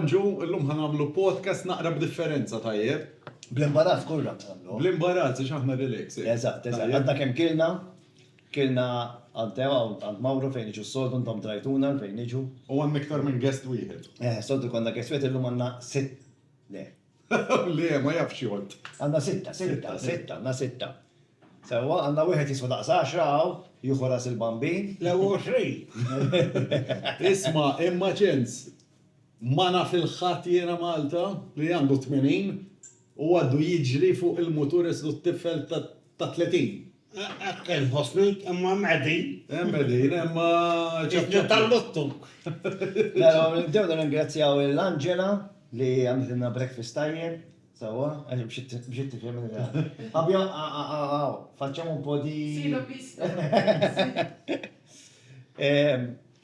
Manġu, illum ħanamlu podcast naqra b'differenza tajjeb. Bl-imbarazz kurra għamlu. Bl-imbarazz, xaħna relax. Eżatt, għadna kem kilna għantewa għand Mawru fejn iġu s-soltu ntom trajtuna fejn iġu. U għan miktar minn guest wieħed. Soltu konna għeswet illum għanna sitt. Le. Le, ma jafx jgħod. Għanna għanna sitta. Sewa, għanna wieħed jiswa daqsa 10 juħu ras il-bambin. Isma, imma ċens, ma naf il-ħat jena Malta li għandu 80 u għaddu jiġri fuq il-motoris u t-tifel ta' 30. Akkel ħosnik, imma mgħedin. Emmedin, imma Ġifni tal-luttu. Nibdew ringrazzjaw l-Angela li għamilna breakfast tajjeb. Sawa, bġiet tifhem il-għal. Facciamo un po' di... Silo pista.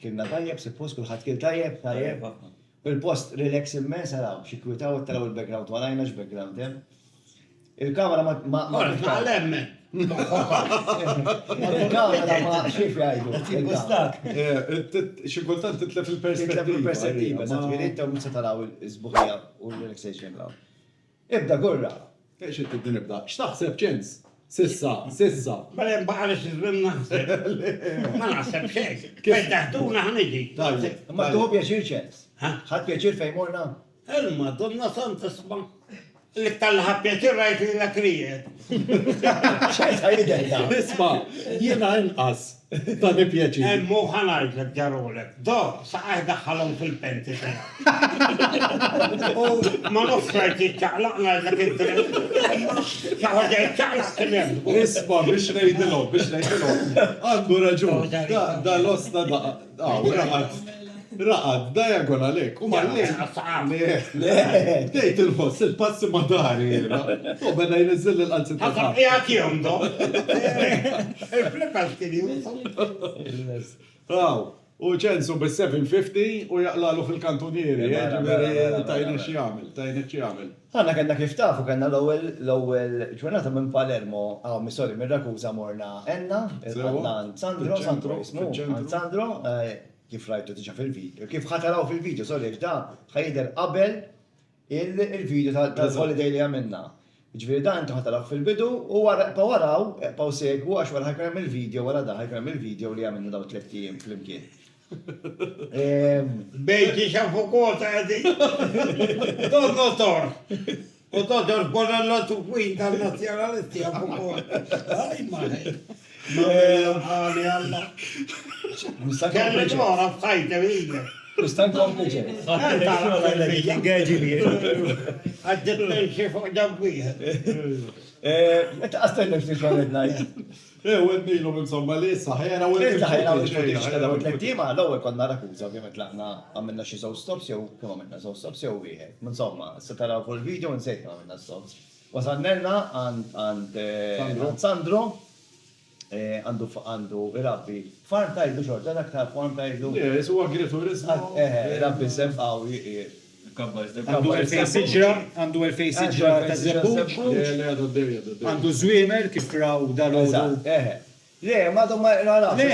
Kilna tajjeb, suppost kulħadd kien tajjeb. Il-post relax immens għaraw, xikwitaw taraw il-background, għalajna x-background, il-kamera ma... Għal-emme. Il-kamera ma xif jgħidu. Xikultant titlef Perspettiva, il-perspettiva. sa' u taraw il-sbuħija u l-relaxation raw. Ibda gurra. Eċ il-tibdin ibda. X'taħseb ċens? Sissa. Bħalem bħalix izbim naħseb. Ma naħseb xejn. Kif daħtuna ħanidi. Ma tuħu pjaċir ċens. Ha? ħadd pjaċir fejn morna. Elma, donna santa sba. Li tal-ħabja tirrajt li l-akrijiet. ċens ħajidejna. Isma, jena inqas ta' nipjaċi. Emmu ħanajt l ġarolek. Do, saqaj daħħalhom fil-penti tera. U ma nofrajt iċċaqlaqna l-dak il-tren. Xaħġa iċċaqlaq kien Isma, biex nejdilom. Għandu raġun. Da l-osta da. Raqad, diagonalek. U Dejt il-post, il-passi ma dari. U beda jnizzil l-qalzi ta' Għazam ijak jom do. Il-flippers kien jusom. U ċensu b-750 u jaqlalu fil-kantonieri. Tajna xjamil. Għanna kanna kif tafu, kanna l-ewel ġurnata minn Palermo, sorry, minn Rakuza morna Enna, għanna Sandro, Sandro, kif rajtu tiġa fil-video, kif ħataraw fil-video, sorry, da ħajder qabel il-video tal-holiday li għamilna. Ġviri da intu ħataraw fil-bidu u pa' segwu għax wara ħajkun il-video, wara da ħajkun il-video li għamilna daw 3 jiem fl-imkien. Bejti xafu kota għadi. Don notor. U notor bonallo tu kwin tal-nazjonalisti għafu kota. Aj maħi. Għali għalla. Kelli ġora f'ħajta vile. Mustan kompliċe. Għadġet l-xie fuq ġabwija. Meta għastajna f'nix għanet najt. Għednilu insomma li saħjena u Ħajna u l-tlettima, l-ewel konna Rakuza, ovvijament laqna għamilna xie sow stops jew kem għamilna sow stops jew wieħed. Insomma, se taraw fuq il-video nsejt għamilna stops. Wasannelna għand Sandro, għandu irabbi farm tajdu xorta, aktar farm tajdu. Su agriturismu. Irabbi semfaw Għandu il-face iġra ta' zebbuċ, għandu zwiemer kif raw dalu. Le, ma ma rana. Le,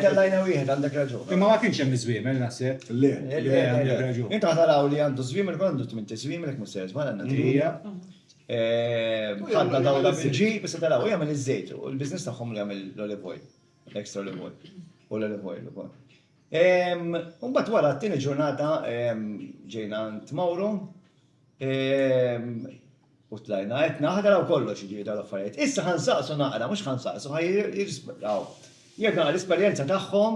Dallajna wieħed għandek raġun. imma ma kienx hemm zwiemer naħseb. Le. għandek raġun. Inta ħataraw li għandu zwiemer, għandu 8 zwiemer, ek musser, ma għanna trija. ħadna dawla bil-ġi, bis taraw, jgħamil iż-żejt, u l-biznis taħħom li jgħamil l-olive oil, l-extra olive oil, u l-olive oil. Umbat wara t-tini ġurnata ġejna t-Mawru, u tlajna etna, ħadaraw kollox ġiġi tal-affarijiet. Issa ħansaqsu naqra, mux ħansaqsu, ħajjirrispettaw. Jgħidna l-esperienza taħħom,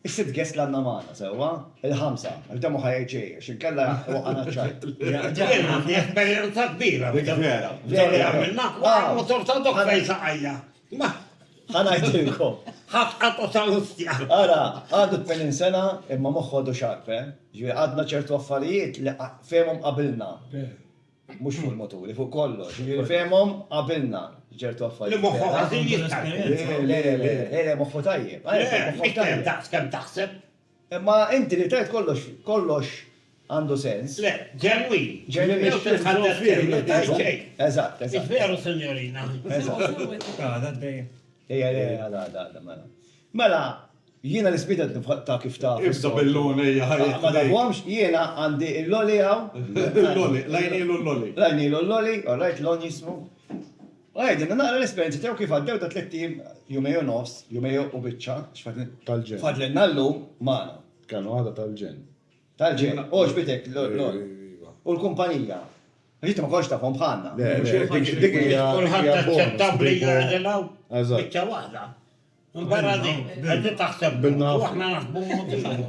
is-sit għes l-għanna maħna, sewa, il-5, għal-demu ħajġej, xinkella għana ċajt. Jena, di esperienza kbira. Vera. Għamilna, motor ta' dok fejsa għajja. ħanajdilkom. ħatqatu tal-ustja. Ara, għadu 80 sena, imma moħħodu xarpe, ġviri għadna ċertu affarijiet li femhom qabilna. Mux fuq il-moturi, fuq kollox, ġviri femhom qabilna ċertu affarijiet. Li moħħu għazin jistaħ. Le, moħħu tajjeb. Kem taħs, kem taħseb? Imma inti li tajt kollox għandu sens. Le, ġenwi. Eżatt. Veru, signorina. Mela, Jiena l-ispita ta' kif ta' Ibda bil-loni Ma tafhomx, jiena għandi il-loli għaw. Il-loli, lajnilu l-loli. Lajnilu l-loli, orajt l-on jismu. Għajdin, naqra l-esperienzi tiegħu kif għaddew ta' 3 tim jumej u nofs, jumej u biċċa, Tal-ġen. fadlenna l-lum maħna. Kanu għada tal-ġen. Tal-ġen, ġbitek l-loli. U l-kumpanija. Ġiet ma konx tafhom bħalna. Dik hija Kulħadd taċċettabli jgħidilaw Eżatt. biċċa waħda. Mbara di, għeddi taħseb Bil-naf. u aħna naħsbu motivaw.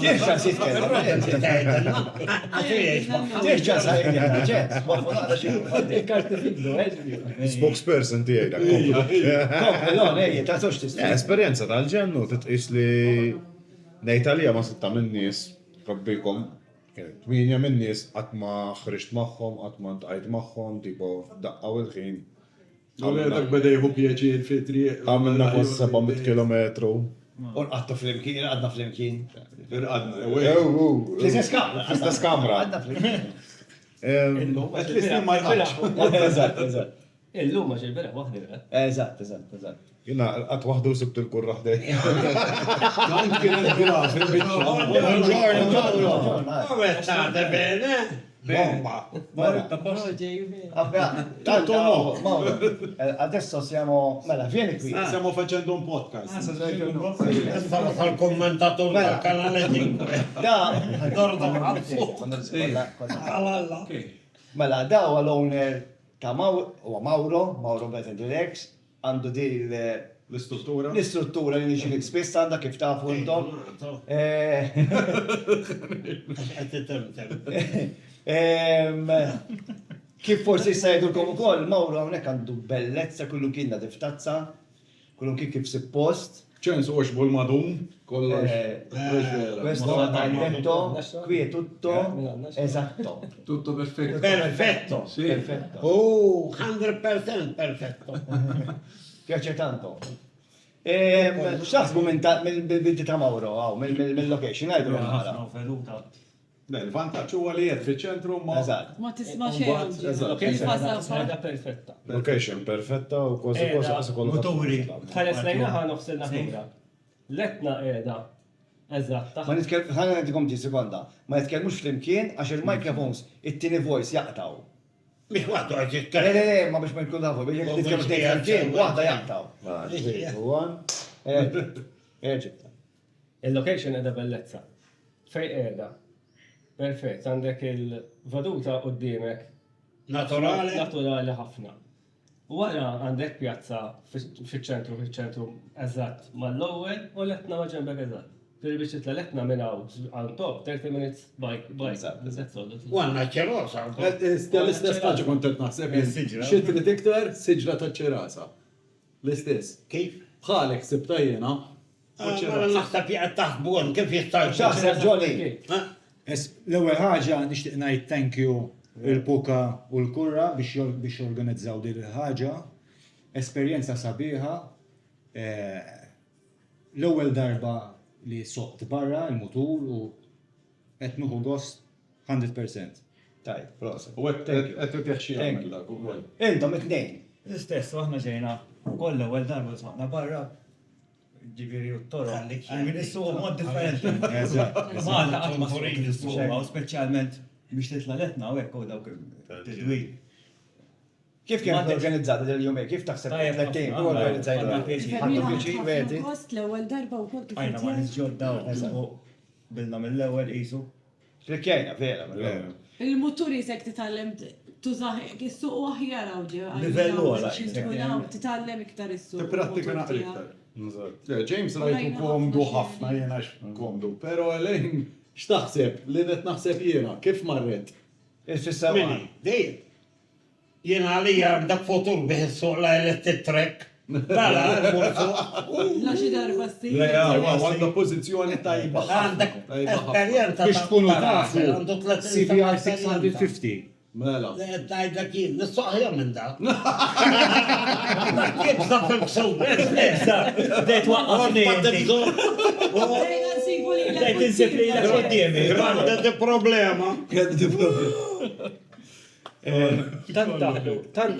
Tiex ċans jitkellem. Tiex ċans jitkellem. Spokesperson tiegħi dak. Kompellon, ta' tux tisma. Esperjenza tal-ġennu titqis li nejtalija ma sitta minn nies rabbikom. 8 minn nies qatt ma ħriġt magħhom, qatt ma ntqajt magħhom, tipo daqqaw il-ħin. Dak bedejhu pjaċir fitri. Għamilna kważi 700 kilometru. Unqattu fl-imkien, għadna fl-imkien. Fl-istess Fl-istess kamra. Fl-istess kamra. Għadna fl-imkien. Eżatt. Illum ma ġil-bera waħda. Eżatt. Jina qatt waħdu sibt il-kurra ħdej. Tant kienet graf Come state bene? Bomba. Adesso siamo... Mela, vieni qui. Stiamo facendo un podcast. Stavo fal commentator del canale 5. Da, Alla. Mela, da huwa l-owner ta' Mauro Betandilex, għandu di L-istruttura. l-istruttura li nixi l-spiss għanda kif tafu intom. Kif forsi jissajdulkom ukoll, Mauro hawnhekk għandu bellezza kullu kien tiftazza, kullu kien kif suppost. ċens uġbu l-madum, kollox. Questo detto, qui è tutto esatto. Tutto perfetto. Perfetto. Perfetto. Oh, 100% perfetto. Piace tanto. X'taħsbu mill-binti ta' Mauro, mill-location, għajdu għamara. Il-vantaġġ huwa li qed fiċ-ċentru ma. Eżatt. Ma tisma' xejn. Location perfetta. Location perfetta u kważi kollu. Moturi. Ħares lejna ħan nofsilna ħura. Letna qiegħda. Eżatta. Ma nitkellem, ħana għandikom di sekonda, ma nitkellmux fl-imkien għax il-microphones, it-tini voice jaqtaw. Mix waħdu għagġi Le, tkellem. le, le, ma biex ma jkun dafu, biex nitkellem fl-imkien, waħda jaqtaw. Eġibta. Il-location qiegħda bellezza. Fej qiegħda. Perfett, għandek il-vaduta qudiemek. Naturali. Naturali ħafna. Wara għandek pjazza fiċ-ċentru, eżatt, mal-ewwel u letna ma' ġembek eżatt. Biex titla letna minn hawn għal top 30 minutes bike. Għanna ċerosa. L-istess ħaġa kont qed naħseb. Xitri tiktar siġra ta' ċerasa. L-istess. Kif? Bħalek sibta jiena. Għanna naħseb jgħat taħbu għan kif jistaj. Xaħseb ġoli. L-ewwel ħaġa nixtieq ngħid thank you il-Puka u l-Kurra biex organizzaw din il-ħaġa. Esperjenza sabiħa. L-ewwel darba li soqt barra il-mutur u qed nieħu gost 100%. Tajb, prosa. U qed titjaħxi Thank you. għamil. Intom it-tnejn. L-istess, aħna ġejna koll ewwel darba saqna barra, ġifieri u t-toro. Għalli nissuħu mod differenti. Malta qatt ma surin nissuħu, speċjalment biex titla letna u hekk u dawk tidwil. Kif kienet organizzata dil-jumej? Kif taħseb l-tejn? U organizzajta? Għandu pjaċir, verdi? Post l-ewwel darba wkoll kif Għajna ma nisġoddaw, u bilna mill-ewwel qisu. Flikkjajna, vera. il-muturi sek titgħallem tużaħ is-suq aħjar awġi. Livell ogħla, Titgħallem iktar is-suq. Tipprattika naqra iktar. James rajtu komdu ħafna jiena komdu, pero lejn x'taħseb li qed naħseb jiena kif marret? Fissa Mini, dej. Jena għalija dak fotur biħissu la electric trek. Bala, La xi darba sti. Għandha pożizzjoni tajba. għandek esperienza. Biex tkunu tafu, Għandu 30 CBR 650. Mela. Tajda kien, nissoħja minn da. Kif sa fil-ksub, Dejt waqqafni. Dejt insib li l-għoddiemi. Grande di problema. Tant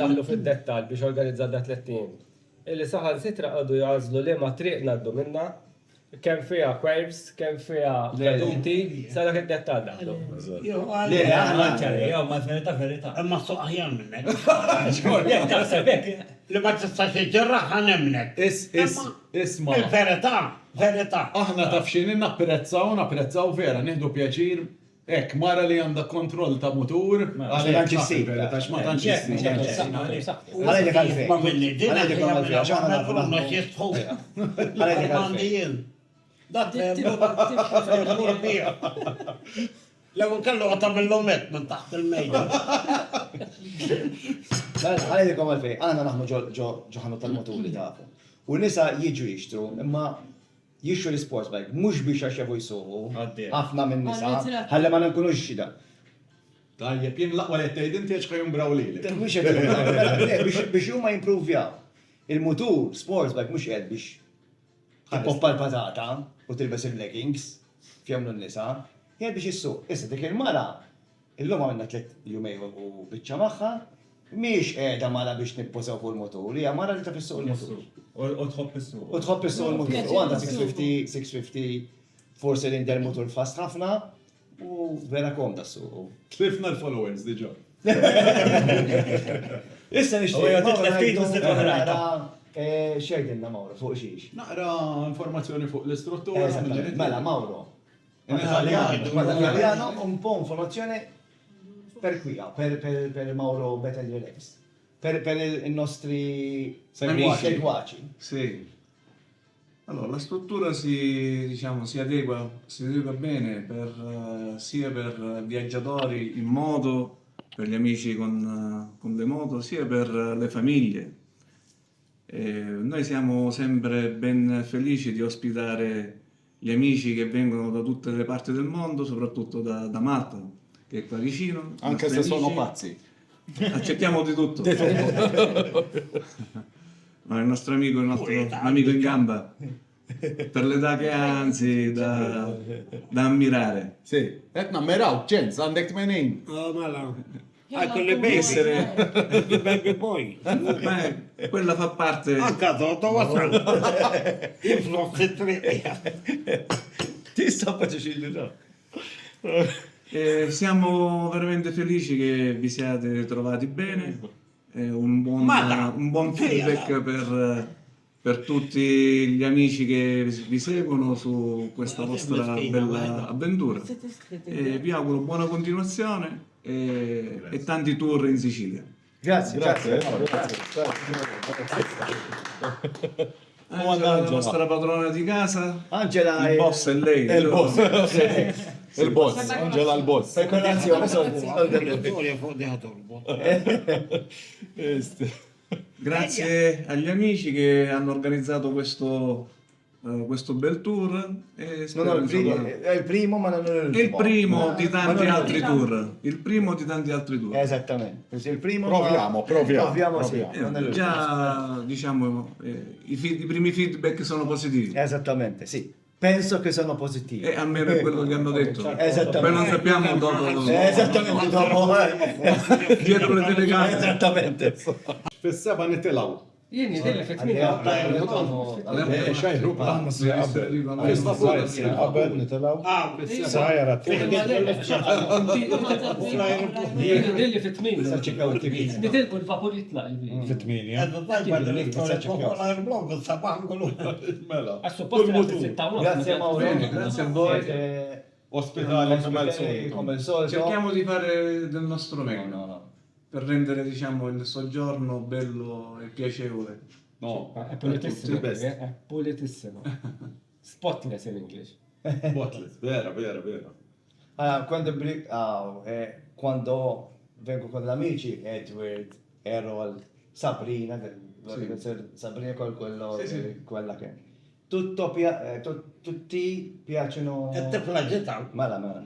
daħlu fid-dettal biex organizzat da 30. Illi saħal sitra għadu jgħazlu li ma triq naddu minna, Kem fija curves, kem fija kaduti, sa dak id-dettal daħlu. Le, aħna ċari, jew ma verità. Imma so aħjar minnek. Jek taħseb hekk. Li ma tistax iġġerraħ ħanemnek. Isma. Il-verità, verità. Aħna tafxin napprezzaw vera, nieħdu pjaċir. Ek, mara li għanda kontroll ta' motur, tantx issir. Għax ma tantx issir. Għalajtek għalfej. Ma minni, din Għalajtek għalfej, għax aħna nafu għamna naħmu. xistħu. Għalajtek għalfej. Dat Lew kellu għatam il-lomet minn taħt il-mejda. Għalajtek għalfej, aħna naħmu ġoħanu tal-moturi tafu. U nisa jiġu jixtru, imma jixtru l-sports bike, mux biex għax jafu jisuħu, Għaddi. ħafna minn nisa, Għal-ritrat. ħalla ma nkunux xida. Tajjeb, jien laqwa li għettajd inti għax kajum brawli li. Mux għed, biex juma jimprovjaw. Il-motur, sports bike, mux għed biex tippoppa l-patata u tilbes il-leggings, fjamlu n-nisa, jgħed biex jissu. Issa, dik il-mara, il-lum għamilna 3 jumej u bieċa maħħa, miex edha mara biex nipposaw fuq il-motur, hija mara li tafissu il-motur. U tħobb issu. U tħobb issu il-motur. U għanda 650 4-cylinder motor fast ħafna u vera komda s-suq. Tlifna l-followers diġa. Issa nixtieq. U jgħid it-tleftit u żid oħrajn. Xejdinna Mauro fuq xiex. Naqra informazzjoni fuq l-istruttura. Esattament, mela Mauro. Italjano. Italjano, un po' informazzjoni per qui, per Mauro Betel Relax. Per i nostri seguaci. Sì. Allora, la struttura si adegua bene sia per viaggiatori in moto, per gli amici con le moto, sia per le famiglie. Noi siamo sempre ben felici di ospitare gli amici che vengono da tutte le parti del mondo, soprattutto da Malta, che è qua vicino. Anche se sono pazzi. Accettiamo di tutto. Ma il nostro amico è un amico in gamba, per l'età che ha, anzi, da ammirare. Sì, etna meraw, ċens, għandek tmenin. Mela. Quelli baby. Il baby boy. Ma quella fa parte. Anka toto wasal. Jiflof fit-triqja. Tista' faċi da. Siamo veramente felici che vi siate trovati bene. Un buon feedback per tutti gli amici che vi seguono su questa vostra bella avventura. Vi auguro buona continuazione e tanti tour in Sicilia. Grazie. Angela, la nostra padrona di casa. Angela Il boss è lei. Il boss. Il boss, Angela il boss. Per colazione, Storia fuq diħa torbo. Grazie agli amici che hanno organizzato questo bel tour. E No, è il primo, ma non è è il l'ultimo. primo di tanti non è altri l'ultimo. tour. Il primo di tanti altri tour. Esattamente. Questo è il primo. Proviamo. Proviamo, sì. Non è l'ultimo. Già, diciamo, i primi feedback sono positivi. Esattamente, sì. Penso che sono positivi. E almeno è quello che hanno detto. Esattamente. Poi non sappiamo dopo. Esattamente, dopo. Dietro le telecamere. Esattamente. Fis-seba nitilaw. Jien jidilli fit-tmien. Xajru Qabel nitilaw. Sajra Jidilli fit-tmien. ċekkaw it-TV. Nitilku l-vapur jitla' il-vin. fit-tminja. Mela. Għas-suppost il-sitta Grazie Mauro. Grazie a voi. Ospitali come al solito. Come al solito. Cerchiamo di fare del nostro No, meglio no. per rendere, diciamo, il soggiorno bello e piacevole. No, È pulitissimo. best. È pulitissimo. Spotless in English. Botlet, vera. Quando vengo con gli amici, Edward, Errol, Sabrina, Sabrina quello, quella che... Tutti piacciono... Il-tifla ġitaw. Mala.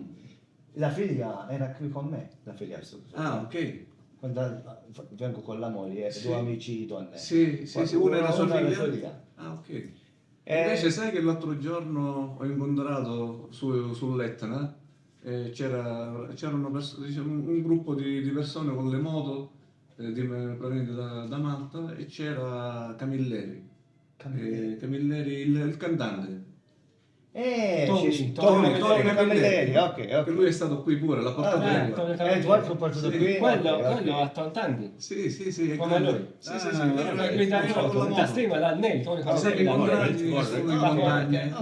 La figlia era qui con me, la figlia. Ah, ok. Quando vengo con la moglie, Sì. 2 amici donne. Sì, una era sua Una era figlia. Ah, ok. Invece sai che l'altro giorno ho incontrato sull'Etna, c'erano diciamo, un gruppo di persone con le moto provenienti da Malta e c'era Camilleri. Camilleri il cantante. Tony Camilleri, ok. Lui è stato qui pure, l'ha portato lui. Edward fu portato qui. Quello a Tontanni. Sì, Come lui. Sì, Da stima l'anni, Tony Ci siamo incontrati sulle montagne.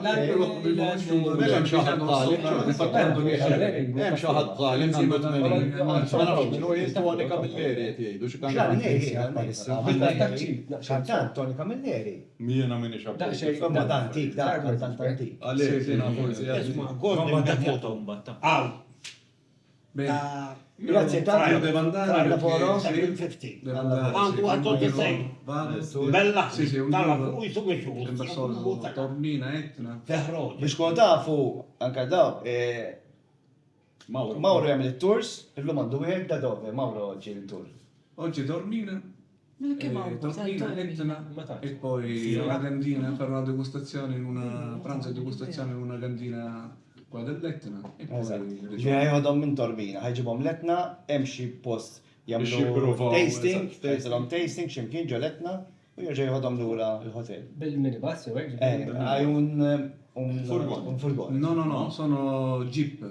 Hemm xi ħadd qali, hemm xi ħadd qali għandu 80. Ma nafx minnu Tony Camilleri qed jgħidu xi Kantant Tony Camilleri. Jiena minni xabba. Kantant antik, kantant antik. Grazie tanto. Devandare. Poro. Quanto a tutti sei? Bella. Sì, un Dalla giorno cui tu sembra solo Tornina, Etna. Biex kun tafu, anka daw, Mauro jagħmel it-tours, illum għandu wieħed da dove, Mauro ġi il-tour. Oggi Tornina, Tornina, Etna e poi una cantina per una degustazione, pranzo e degustazione in una cantina qua dell'Etna. E poi Ġej għadhom minn Torbina, ħajġibhom l-Etna, hemm xi post jagħmlu tasting, jagħmlhom tasting x'imkien ġo l-Etna u jerġgħu jħodhom lura l-hotel. Bil-minibus, jew hekk. Hai un furgone. No, sono jeep.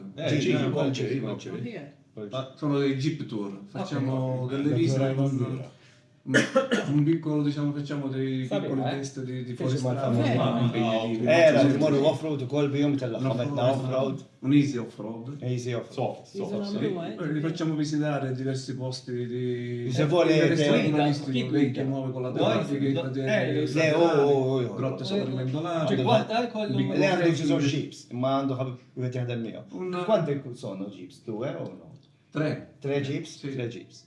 Sono dei jeep tour. Facciamo delle visite. Un piccolo, diciamo, facciamo dei piccoli test di fuoristrada. Morru off-road ukoll bihom tal-ħametna off-road. Un easy off-road. Easy off-road. Li facciamo visitare diversi posti di... Se vuole lei che muove con la traffica, grotte sopravventolate. Lei għandu ġiżu jeeps, ma għandu ħabib għet jahdem miegħu. Quanti sono jeeps? 2 o no? 3. 3 jeeps? 3 jeeps.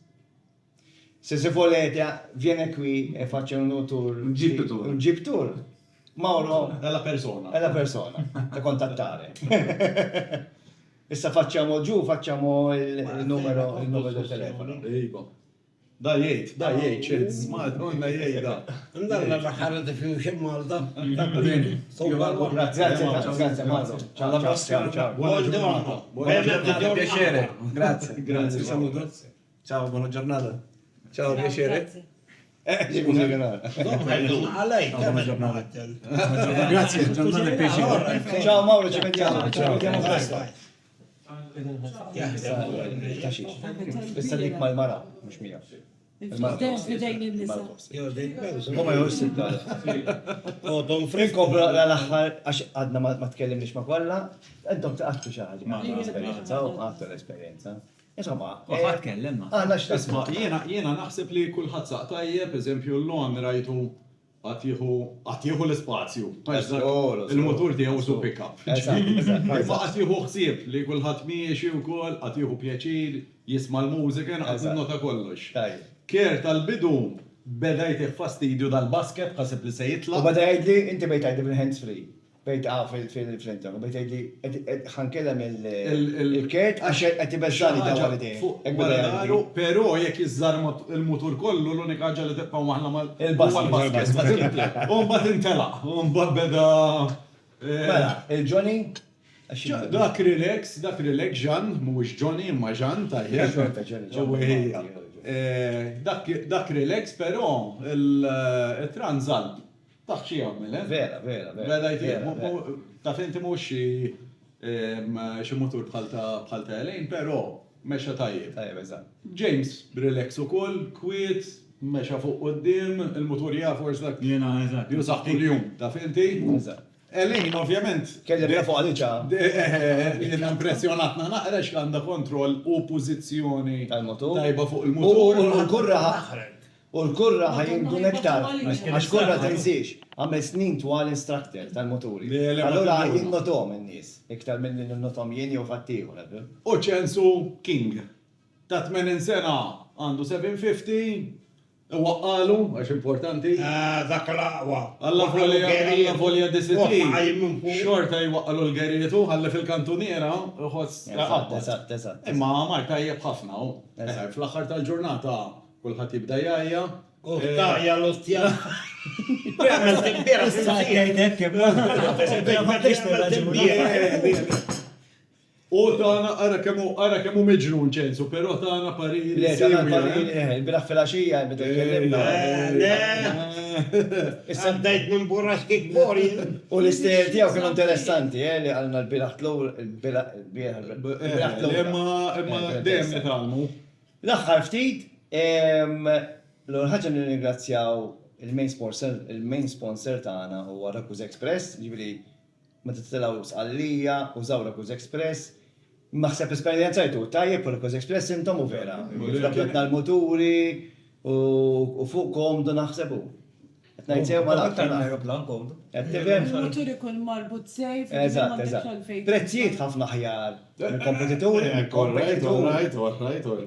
Se volete, viene qui e faccio un tour. Un jeep tour. Un jeep tour. Mauro È la persona. è la persona da contattare. Issa facciamo il numero del telefono. Da jgħid, ċed, smart, għonna jgħida. Ndarna l-ħarra fi xim Malta. Bene, io vado. Grazie Mauro. Ciao, alla prossima. Ciao. Buongiorno. Piacere. Grazie. Saluto. Ciao, buona giornata. Ciao, piacere. A lei. Buona giornata. Grazie, giornata e piacere. Ciao Mauro, ci vediamo. Ci vediamo presto. Issa dik mal-mara, mux mija. Dejjem fidejn in-nisa. Muma jħossi Inkobra l-axħar, għax għadna ma tkellimniex ma kolla, għaddom taqattu xaħġi. Esperienza, u għattu l-esperienza. Insomma, Għat kellemna. għanna Isma, x'tasma. jiena naħseb li kulħadd saq tajjeb, eżempju l-lon rajtu għatiħu l-spazju. Il-motur tiegħu su pick-up. Ma għatiħu ħsieb li kulħadd miexi wkoll, għatiħu pjaċir, jisma' l-mużika, għad nota kollox. Kier tal-bidu bedajt fastidju dal-basket, ħaseb li se U jitla'. bada jgħidli, inti bejt għajdi bil-hands free. Bejt fil-flinta, bejt għajdi ħankellem il-kert għax għati bezzali da għalidej. Pero jekk jizzar il-motur kollu, l-unika ħaġa li tibqa' waħla Il-basket. U mbagħad intelaq, u mbagħad beda. Mela, il-Johnny? Dak relax, Ġan, mhuwiex Johnny imma Ġan tajjeb. Dak relax, però il-Transalp taħxi għamil, Vera. Beda ta' finti mux xie motur bħal ta' Elaine, pero meċa tajjeb. Tajjeb, eżatt. James relax u koll, kwiet, meċa fuq qoddim, il-motur jafors dak Jena, eżatt. jusaħ kull-jum, ta' finti. Eżatt. Elaine, ovvjament, Kellim fuq għaliċa. impressionatna naqra x'għandha kontroll u pożizzjoni Tal-motur. tajba fuq U il-motur. l-kurra ħajin nektar, għax kurra tinsiex, għamil snin twal instructor tal-moturi. Allora jinnotom il-nis, iktar minn jinnotom jien jew fattiħu. U ċensu King, ta' 80 sena għandu 750, waqqalu, għax importanti. Dak l-aqwa. Alla folja disiti, xorta jwaqqalu l-gerietu, għalla fil-kantuniera, uħos Eżatt. Imma Marta jib ħafna, fl-axar tal-ġurnata, kullħat jibda jajja. Uħtajja l-ustja. Għamil timbira Sajjajtek, U tagħna ara kemm hu meġnun ċensu, però tagħna pariri. Le, il-biraħ fil-għaxija, Għaddajt minn burrax kik bori. U l-istajl tijaw kienu interessanti, li għalna l-biraħ tlow, il-biraħ tlow. Imma dejjem nitalmu. L-axħar ftit, l-ħagġa nirringrazzjaw il-main sponsor tagħna huwa Rakuz Express, ġifieri meta titilgħu sqallija użaw Rakuz Express. Maħseb esperjenzajtu tajjeb u Rakuz Express intom u vera. F'dabletna l-moturi u fuq komdu naħsebu. Qed ngħid sew mal-aktar aeroplan komdu. Il-motur ikun marbut sejf. Eżatt. Prezzijiet ħafna ħjar mill-kompetituri,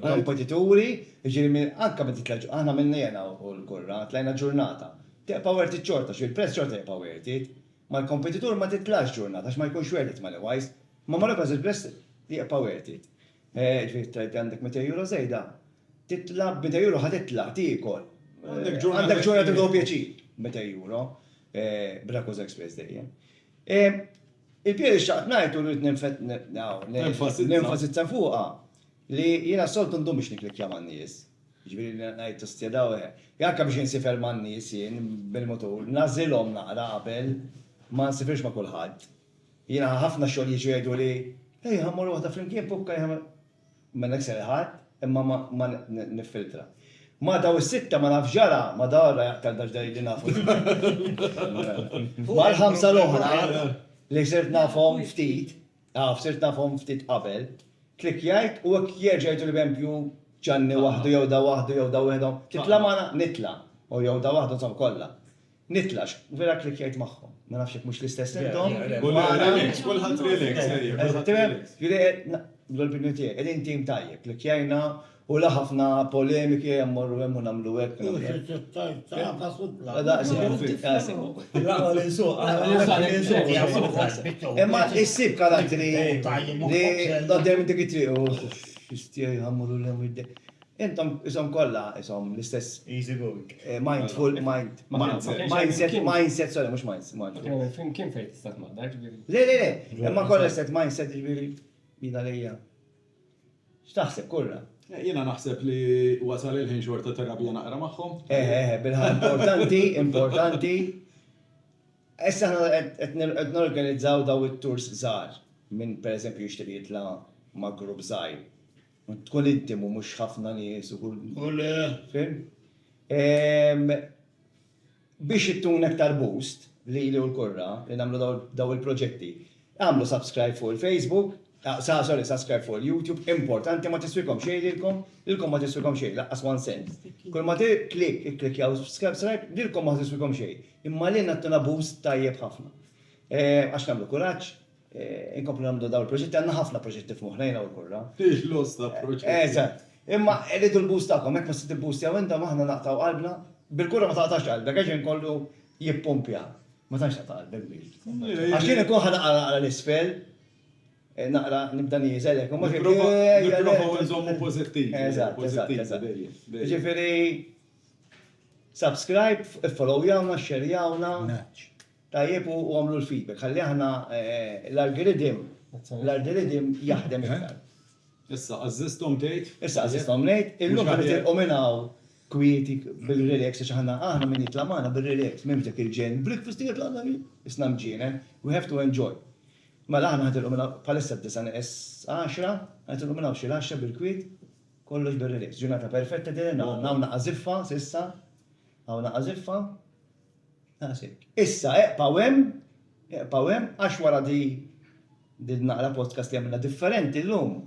kompetituri, ġieli anke meta titlaġġu aħna minnejna u l-kurra, tlajna ġurnata. Teqpa' wertit ċorta, il-prezz ċorta teqpa' wertit, ma l-kompetitur ma titlax ġurnata għax ma jkunx wertit mal-ewwajs. Ma marra il-prezz teqpa' wertit. Ġifieri tajt għandek 200 euro żejda, titla' 200 euro ħatitla' tiekol. Għandek ġurnata tgħu pjaċir 200 euro b'Rakuz Express dejjem. Il-pieri xaqt ngħid u rrid nenfasizza fuqha li jiena soltu ndum biex niklikja man-nies. Ġifieri ngħid tistjedaw anke biex insifer man-nies jien bil-motur, nażilhom naqra qabel ma nsifirx ma' kulħadd. Jiena ħafna xogħol jiġu jgħidu li ej ħammur waħda flimkien bukka m'għandek serħat imma ma niffiltra. Ma daw is-sitta ma nafx ġara, ma darra jaqtal daġdari li nafu. Ma l-ħamsa l-oħra li sirt nafhom ftit, sirt nafhom ftit qabel, klikjajt u hekk jerġgħu li bempju ġanni waħdu jew da waħdu jew da wieħedhom. Titla' magħna nitla' u jew da waħdu insomma kollha. Nitlax, vera klikjajt magħhom. Ma nafx jekk mhux l-istess intom. Kulħadd relax. L-opinjoni tiegħek, qegħdin tim tajjeb, klikjajna u ħafna polemiki jammorru hemm u nagħmlu hekk. Imma issib karatteri li qudiem inti kitriqu x'istija jħammuru l-hemm id intom isom kollha isom l-istess Easy going. mindful mindset, sorry, mhux mindset. Kien fejn tista' tmaqdar ġifieri. Le, imma kollha set mindset ġifieri jina lejja. X'taħseb kurra? Jiena naħseb li wasal il-ħin xorta terapija naqra magħhom. Bilħa importanti. Issa aħna qed norganizzaw daw it-tours żgħar minn pereżempju jixtieq jitla' ma' grupp żgħir. Tkun intimu mhux ħafna nies u kull. Biex ittun aktar boost li u l-kurra li nagħmlu daw il-proġetti. Għamlu subscribe fuq il-Facebook, subscribe fuq il-YouTube, importanti ma tiswikom xejn lilkom ma tiswikom xejn, laqqas 1 cent. Kull ma klikjaw subscribe, lilkom ma tiswikom xejn. Imma li nattuna boost tajjeb ħafna. Għax nagħmlu kuraġġ, inkomplu nagħmlu dawn il-proġetti, għandna ħafna proġetti f'moħħnejna u l-kurra. L-os ta' proġetti. Eżatt. Imma rridu l-boost tagħkom, hekk ma se tibboostjaw intom aħna naqtaw qalbna, bil-kurra ma taqtax qalbek, għax inkollu jippumpja. Ma tantx taqta' qalbek bil. Għax kien ikun ħanaqra l-isfel, naqra nibda nieżelek, u ma Nipprovaw nżommu pożittivi. Eżatt. Ġifieri subscribe, follow jawna, share jawna. Tajjeb u għamlu l-feedback, ħalli aħna l-algoritm jaħdem iktar. Issa, għazzistom tgħid? Issa għazzistom ngħid, illum qed ominaw kwieti bil-relax għax aħna min jitla' magħna bil-relax, m'hemmx dak il-ġen, breakfast jitla' isna mġienen, we have to enjoy. Mela aħna ħad il-ominaw bħalissa d-10 ħad il-ominaw xi 10 bil-kwiet, kollox bil-relax. Ġurnata perfetta dirna, hawn naqqa' s'issa, hawn naqqa' issa, eqpaw hemm, għax wara di naqra podcast li għamilna differenti l-lum.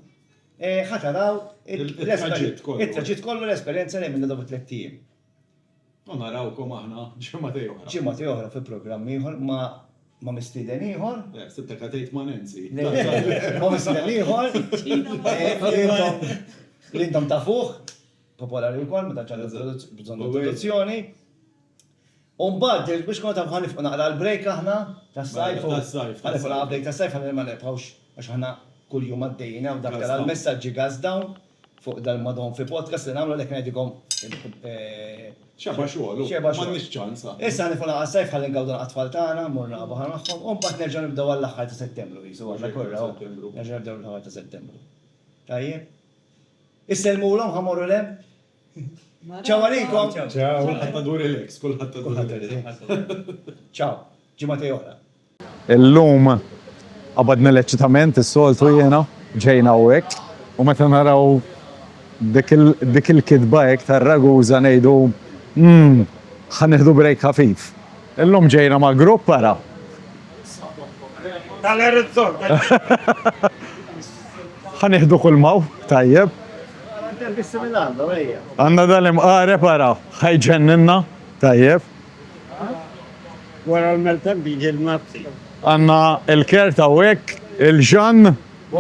Ħataraw it-traġitt kollu l-esperjenza li għamilna daw 3 tiem. Narawkom aħna ġimgħatej oħra. Ġimgħatej oħra fi programm ieħor ma' mistieden ieħor. Sibtek għatejt ma' Nancy. Ma' mistieden ieħor. Li intom tafuh, popolari wkoll, meta ċara bżonn introduzzjoni. Umbad, biex kont għam ħanifqu naqra l-break aħna, tas-sajf. Ħanifqu naqra break tas-sajf, ħanifqu ma nibqawx, għax ħana kull jum għaddejjina u dak l-messagġi gazdaw, fuq dal-madhom fi podcast li nagħmlu li kien qegħdikom Xeba xogħol, Xeba xogħol. m'għandniex ċans. Issa nifuna għas-sajf ħalli ngawdu l-qatfal tagħna, morna baħar magħhom, u mbagħad nerġgħu nibdew għall-aħħar ta' Settembru jisu għandna kurra. Nerġgħu nibdew l-aħħar ta' Settembru. Tajjeb. Isselmulhom ħamorru lem? Ciao għalikom. Ciao. Kulħadd dur il-ex, kulħadd dur Ciao. Ġimgħa oħra. Illum qabadna l-eċitament is-soltu jiena ġejna hawnhekk u meta naraw dik il-kidba hekk tar-Raguża ngħidu ħanieħdu break ħafif. Illum ġejna ma' grupp ara. Tal-Erizzol. Ħanieħdu kulmaw, tajjeb. Għandna dal-imqareb ara, ħajġenninna, tajjeb. Wara l-meltem biġi l-mazzi. Għandna il-Kerta hawnhekk, il-Ġan,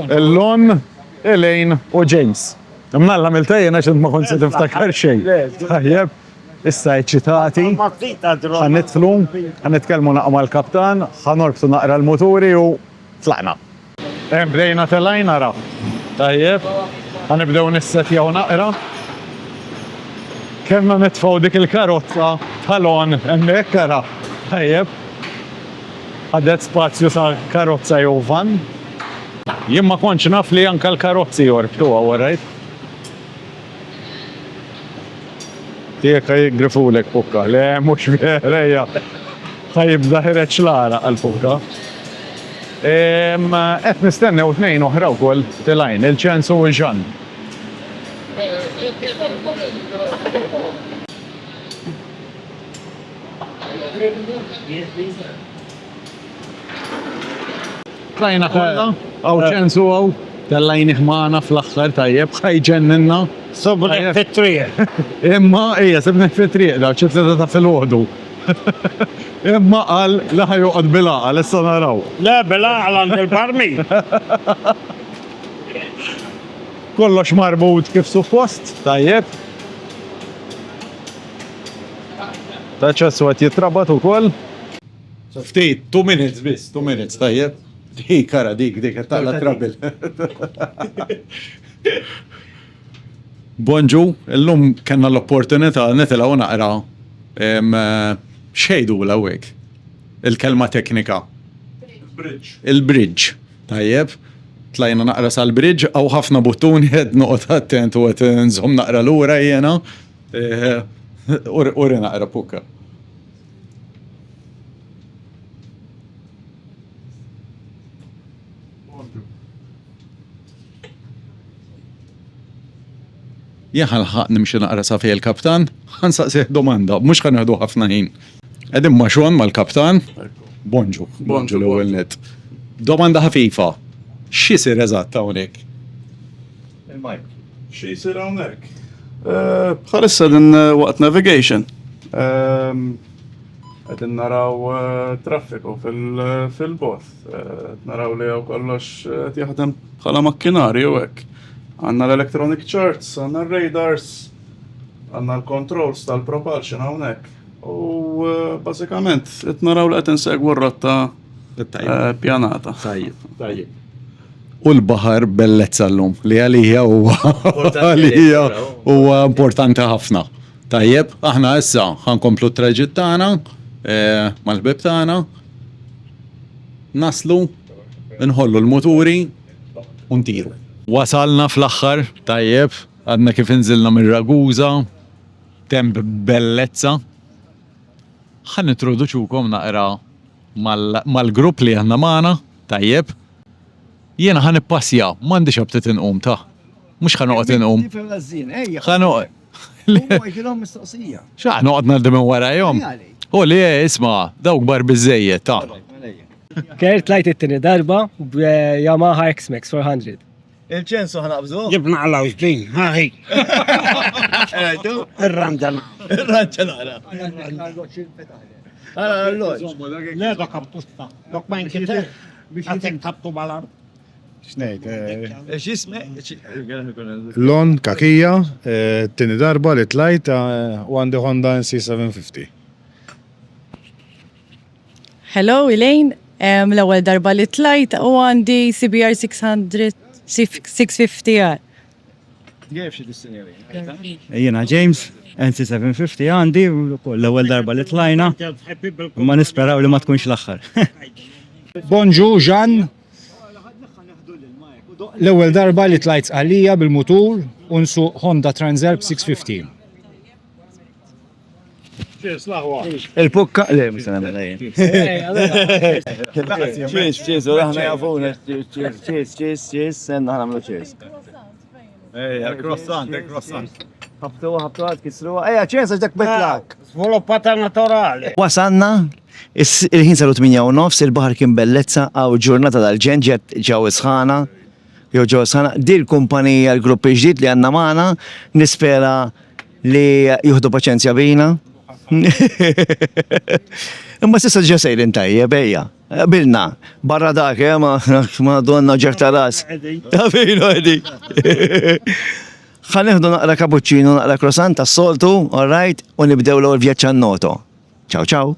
il-Lon, Elaine u James. Mnalla miltajjena xint ma konsit niftakar xejn. Tajjeb, issa eċitati, ħanitflu, ħanitkellmu naqma l-kaptan, ħanorbtu naqra l-moturi u tlaqna. Bdejna telajn ara. Tajjeb, ħanibdew nissetjaw naqra. Kemna nitfaw dik il-karozza tal-on hemmhekk ara. Tajjeb, għadet spazju sa' karozza jew van. Jien ma kontx naf li anke l-karozzi jorbtuha warajt. Tiegħek ħajgrifulek pukka, le mhux verejja. Ħajibda ħireġ lara għall-pukka. Qed nistennew tnejn oħra wkoll tilajn, il-ċens u l-Ġan. Trajna kollha, għaw ċensu għaw, tal-lajn iħmana fl-axħar tajjeb, ħajġenninna. Sobri fit-triq. Imma, sebni fit-triq, da ċitleta ta' fil-ħodu. Imma qal la ħajuqad bil-aqal, issa naraw. Le, bil-aqal għand il-parmi. Kollox marbut kif suppost, tajjeb. Taċċassu għat jitrabat u koll. Ftit, 2 minutes bis, 2 minutes, tajjeb. Dik, kara, dik, taqla trabil. Bonġu, illum kanna l-opportunità nitilaw naqra xejdu l-għawek. Il-kelma teknika. Il-bridge. Tajjeb, tlajna naqra sal-bridge, għaw ħafna buttuni għed nuqot attent u għed nżom naqra l-ura jena. Uri naqra pukka. Jaħal ħaq nimxie naqra safi il-kaptan, ħansaqsih domanda, mux ħanħdu ħafna ħin. Għedim maċwan mal-kaptan, bonġu l-ewwel net. Domanda ħafifa, x'isir eżatt hawnhekk? X'isir hawnhekk? Bħalissa din waqt navigation. Qegħdin naraw traffiku fil-both. Naraw li kollox qed jaħdem bħala makkinarju hekk. Għanna l-electronic charts, għanna l-radars, għanna l-controls tal-propulsion hawnhekk. U basikament, qed naraw li qed insegwu r-rotta pjanata. Tajjeb. U l-baħar bellezza llum li għalija huwa importanti ħafna. Tajjeb, aħna issa ħankomplu t-traġitt tagħna mal-ħbib tagħna. Naslu, nħollu l-moturi u ntiru. Wasalna fl-axħar, tajjeb, għadna kif inżilna mir-Raguża, temp bellezza. Ħan introduċukom naqra mal-grupp li għanna maħna, tajjeb. Jena ħan ippassja, m'għandix abtit inqum ta' mux ħan uqt inqum. ħan uqt. ċaħ uqt nardi minn warajom. U li isma, dawk bar bizzejiet ta' Kert lajt it-tini darba Yamaha X-Max 400. Il-ċensu ħanaqbżu? Jibna għalla uġbin, ħaħi. Il-ranġana. Il-ranġana. Le, dok għabtusta. Dok ma jinkiter. Għatek tabtu balar. Xnejt. Xisme? Lon, kakija, tini darba li tlajt u għandi Honda NC750. Hello, Elaine. L-ewwel darba li tlajt u għandi CBR 650R. Jiena James, NC750 għandi, l-ewwel darba li tlajna, ma nisperaw li ma tkunx l-aħħar. Bonġu, Ġan. L-ewwel darba li tlajt għalija bil-mutur unsu Honda Transalp 650. Il-pukka, le, misana mela Cheers, u aħna jafuna, cheers, senna ħana mlu cheers. Croissant, croissant. Ħabtu għad kisru, cheers, għaxdak betlak. Sviluppata naturali. Wasanna, il-ħin salu 8:30, il-bahar kien bellezza għaw ġurnata dal-ġen ġew isħana, di l-kumpanija l-gruppi ġdid li għanna maħna, nispera li juhdu paċenzja bina. Imma sissa ġa sejrin tajjeb, ejja. Bilna, barra dak, ma donna ġerta ras. Għabinu għedi. Ħaneħdu naqra cappuccino, naqra croissant tas-soltu, all right, u nibdew l-għol vjaċċan noto. Ciao, ciao.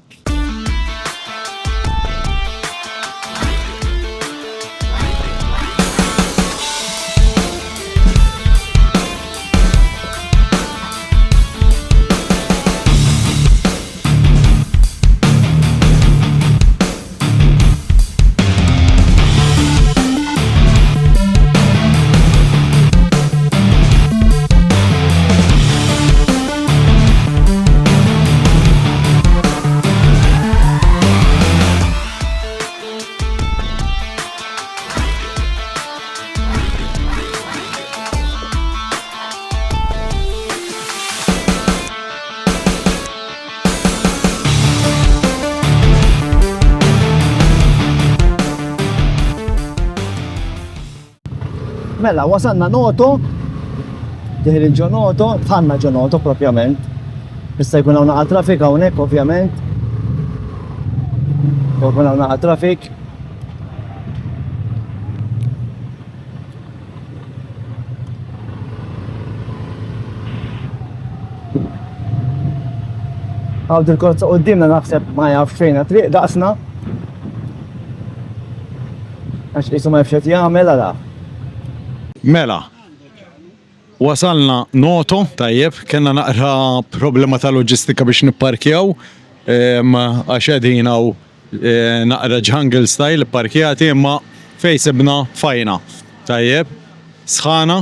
Mela, wasanna Noto, diħil ġo Noto, tħanna ġo Noto propjament. Issa jkun hawn naqa' trafik hawnhekk ovvjament. Jkun hawn naqa' trafik. Għawd il-korza qoddimna naħseb ma jafx fejn triq daqsna. Għax qisu ma jafx qed jagħmel għala. Mela, wasalna Noto, tajjeb, kena naqra problema ta' loġistika biex nipparkjaw, għax għedin għaw naqra jungle style parkjati, imma fejsibna fajna, tajjeb, sħana,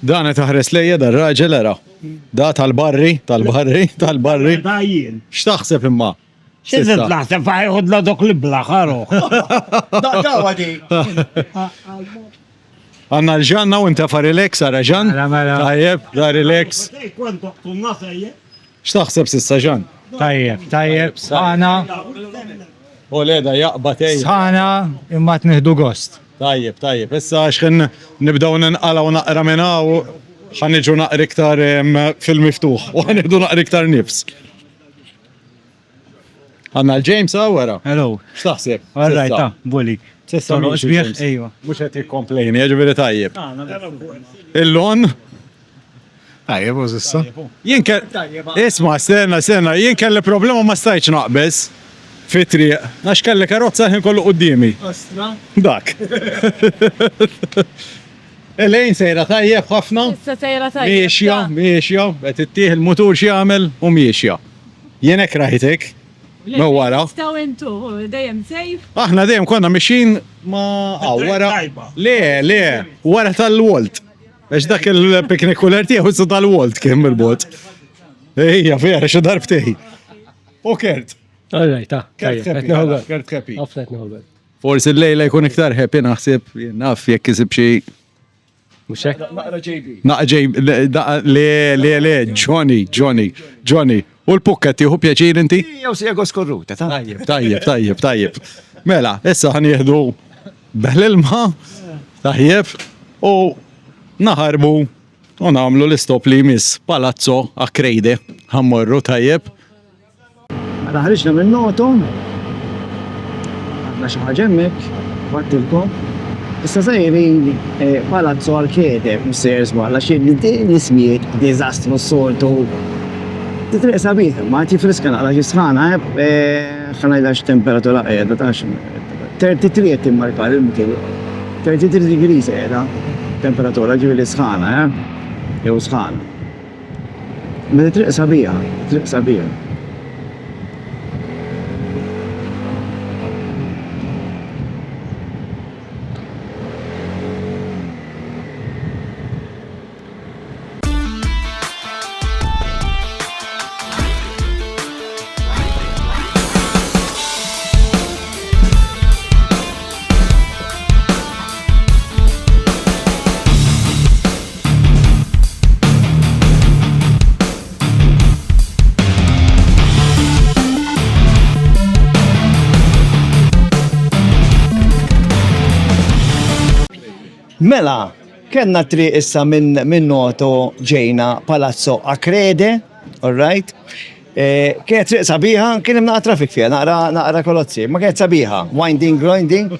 dan taħres lejja dar raġel era, da tal-barri, xtaħseb imma? Xizet laħseb għajħud la dok li blaħaru. Da għadi. Għanna l-ġanna u inta fa relax, għara ġan? Tajjeb, da relax. Xtaħseb sissa ġan? Tajjeb, sħana. U leda jaqba tej. Sħana, imma t-nihdu gost. Tajjeb, issa xħin nibdaw n-nqala u naqra minna u ħanniġu naqra iktar fil-miftuħ u ħanniġu naqra iktar nifs. Għanna l-James għawara. Hello. Xtaħseb? All-right, bully. Sissa Sbieħ, ejwa. Mux għet jikkomplejni, ġiviri tajjeb. Il-lon? Tajjeb, u zissa. Isma, stenna, jien kelli problema ma stajċ naqbez. Fitri, għax kelli karozza ħin kollu qoddimi. Ostra. Dak. Elejn sejra tajjeb ħafna. Issa sejra tajjeb. Miexja, għet ittieħ il-motur xjamel u miexja. Jenek rajtek. Ma wara. Staw intu, dejjem sejf. Aħna dejjem konna mixin ma wara. Le, wara tal-Walt. Għax dak il-piknikuler tiegħu sa tal-Walt kien bil-bot. Ejja, vera xi darbtej. U kert. Alright, Kert happy. Offset nħolbet. Forsi l-lejla jkun iktar happy naħseb, naf jekk kisib xi. Muxek? Naqra JB. Johnny. U l-pukket jieħu pjaċir inti? Jew sija skorruta, ta' Tajjeb. Mela, issa ħan jieħdu bel-ilma, tajjeb, u naħarbu u namlu l-istop li jmiss Palazzo Acreide. Ħammorru tajjeb. Mela ħriġna minn Noto. Għadna xi ħaġa hemmhekk, għaddilkom. Issa sejrin Palazzo Acreide, msejjer żmala xi l-ismijiet diżastru s-soltu. Titriq sabiħ, ma tifriska naqra ġisħana, ħanajla x-temperatura qiegħda ta' 33 immarkar il-mkien. 33 degrees qiegħda. temperatura ġifieri sħana, jew sħana. Ma triq sabiħa, triq sabiħa. Mela, kenna triq issa minn Noto ġejna Palazzo Acrede, all right? Kienet triq sabiħa, kien hemm naqra traffic fiha, naqra kolozzi, ma kienet sabiħa, winding, grinding.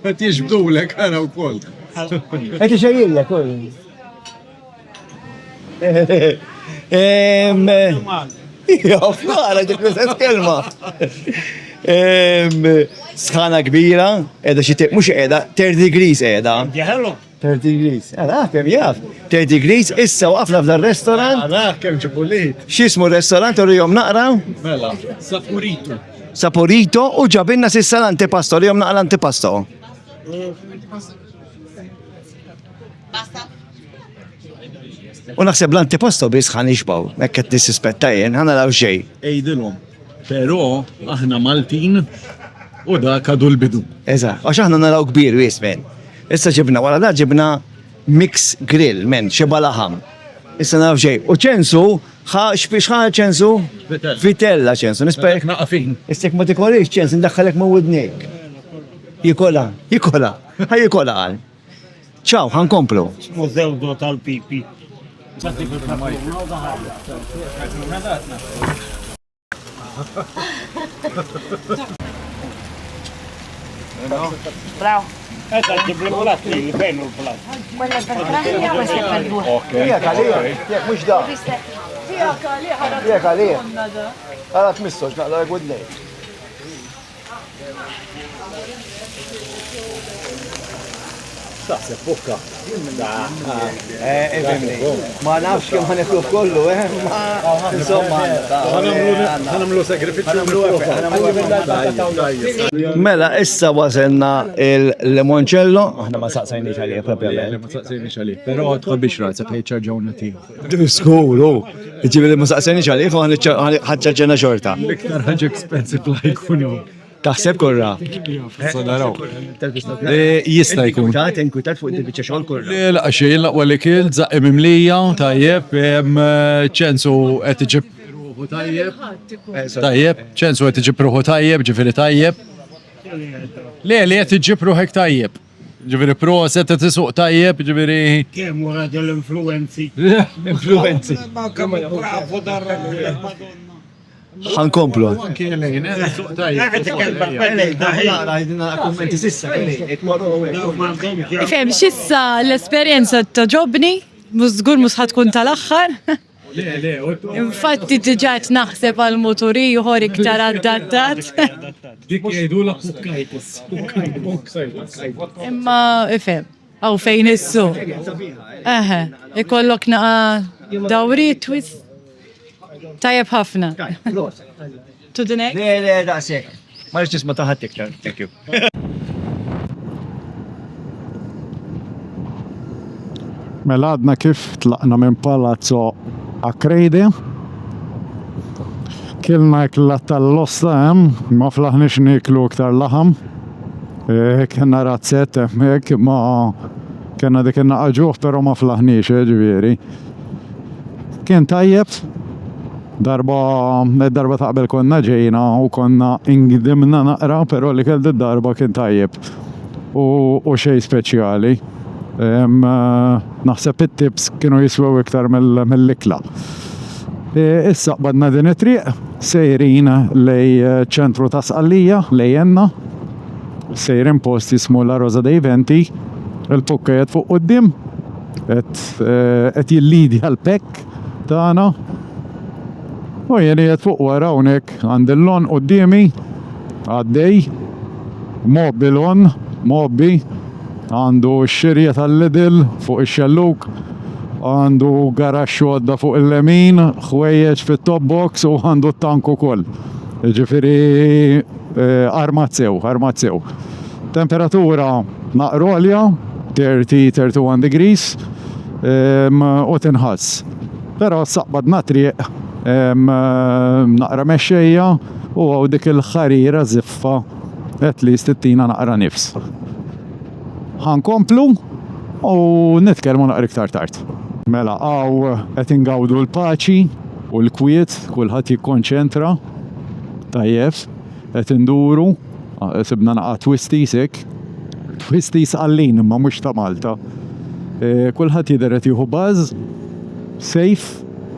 Qed jiġbdulek ara wkoll. Qed ixejjilek ukoll. Jow, nara dik l-istess kelma. Sħana kbira, edha xi mhux qiegħda 30 degrees qiegħda. 30 degrees. Kemm jaf. 30 degrees issa waqafna f'dan restaurant. Kemm ġibulit. X'ismu r-restaurant urihom naqra? Mela, Saporito. Saporito u ġabinna s'issa l-antipasto, urihom naqra l-antipasto. U naħseb l-antipasto biss ħan ixbaw, hekk qed nissispetta jien, ħa naraw xejn. Ejdilhom. Però aħna Maltin u dak għadu l-bidu. Eżatt, għax aħna naraw kbir wies men. Issa ġibna wara da ġibna mix grill men, xeba laħam. Issa naraw xejn. U ċensu, xbiex ħa ċensu? Vitella ċensu, nispek. Naqafin. Istek ma tikolix ċensu, ndakħalek ma widnik. Jikola, ħaj jikola għal. ċaw, ħan komplu. Mużew tal-pipi. Bravo. Ġibli li fejn il-plat. Quella per Grania o questa per due? Fija kalija, mux da. Fija kalija. Għala tmissoġ, naqla għudnej. Saħseb bukka. Ma nafx kem ħaneklu kollu, insomma. ħanamlu sagrifiċċju. Mela, issa wasenna il-limoncello, aħna ma saqsajniex għalija propjament. Ma saqsajniex għalija, però tħobb biex razza ħajċarġawna tiegħu. Skuru, ġibili ma saqsajniex għalija, ħadċarġena xorta. L-iktar ħaġa expensive la jkunu. Taħseb korra. Jista' jkun. Inkwitat fuq il-biċċa xogħol korra. La xejn laqwa li kiel żaqqa mimlija tajjeb ċensu qed iġib ruħu tajjeb. Tajjeb, ċensu qed iġib ruħu tajjeb, ġifieri tajjeb. Le li qed iġib ruħek tajjeb. Ġifieri proset qed isuq tajjeb, ġifieri. Kemm wara l-influenzi. Influenzi. Ma kemm bravo darra Madonna. ħankomplu. Fem, xissa l-esperienza ta' ġobni, mużgur mus ħatkun tal-axħar. Infatti tiġat naħseb għal-moturi uħor iktar adattat. Dik jgħidu la pukkajtis. Imma, fem, għaw fejn issu. Ikollok naqa dawri twist. Tajab ħafna. Tudinek? Le, daqsek. Ma rix tisma taħat iktar. Thank you. Mela għadna kif tlaqna minn Palazzo Acrede. Kilna ekla tal-losta ma flaħnix niklu iktar laħam. Kena razzet emmek, ma kena dik naqaġuħ, pero ma flaħnix, ġviri. Kien tajjeb. Darba taqbel konna ġejna u konna ingdimna naqra, pero li kell darba kien tajjeb u xej speċjali. Naħseb it-tips kienu jiswew iktar mill-ikla. Issa badna din it-triq, sejrin lej ċentru ta' Sqallija, lejjenna, sejrin post jismu La Rosa dei Venti, il-pukka jed fuq qoddim, et jillidi għal-pek tagħna. U jeni jed fuq wara unek għandillon qoddimi, għaddej, mobbi lon, mobbi, għandu x-xirja tal-Lidl fuq ix-xelluk, għandu garax għodda fuq il-lemin, ħwejjeġ fit-top box u għandu t-tank ukoll. Ġifiri armazzew. Temperatura naqrolja, 30-31 degrees, u tinħass. Pero saqbadna triq naqra mexxejja u għaw dik il-ħarira ziffa at least it-tina naqra nifs. Ħankomplu u nitkellmu naqra iktar tard. Mela għaw qed ingawdu l-paċi u l-kwiet, kulħadd jikkonċentra. Tajjeb, qed induru, sibna naqa' twisties għallin imma mhux ta' Malta. Kulħadd jidher qed jieħu baż, safe,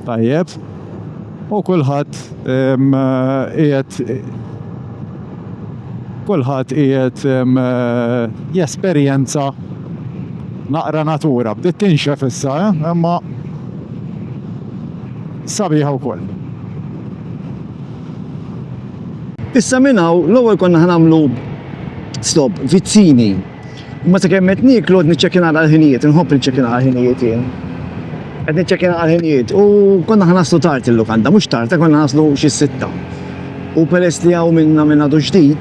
tajjeb, u kulħadd qiegħed jesperjenza naqra natura. Bdiet tinxef issa, imma sabiħa wkoll. Issa minnaw, l-ewwel konna ħanamlu stop, vizzini. Ma ta' kemm qed niklu qed niċċekkina għall-ħinijiet, inħobb niċċekkina għall-ħinijiet jien. Qed niċċekkina għall-ħinijiet u konna ħanaslu tard il-lukanda, mhux tard, konna ħanaslu xi 6. U peress li hawn minna għadu ġdid,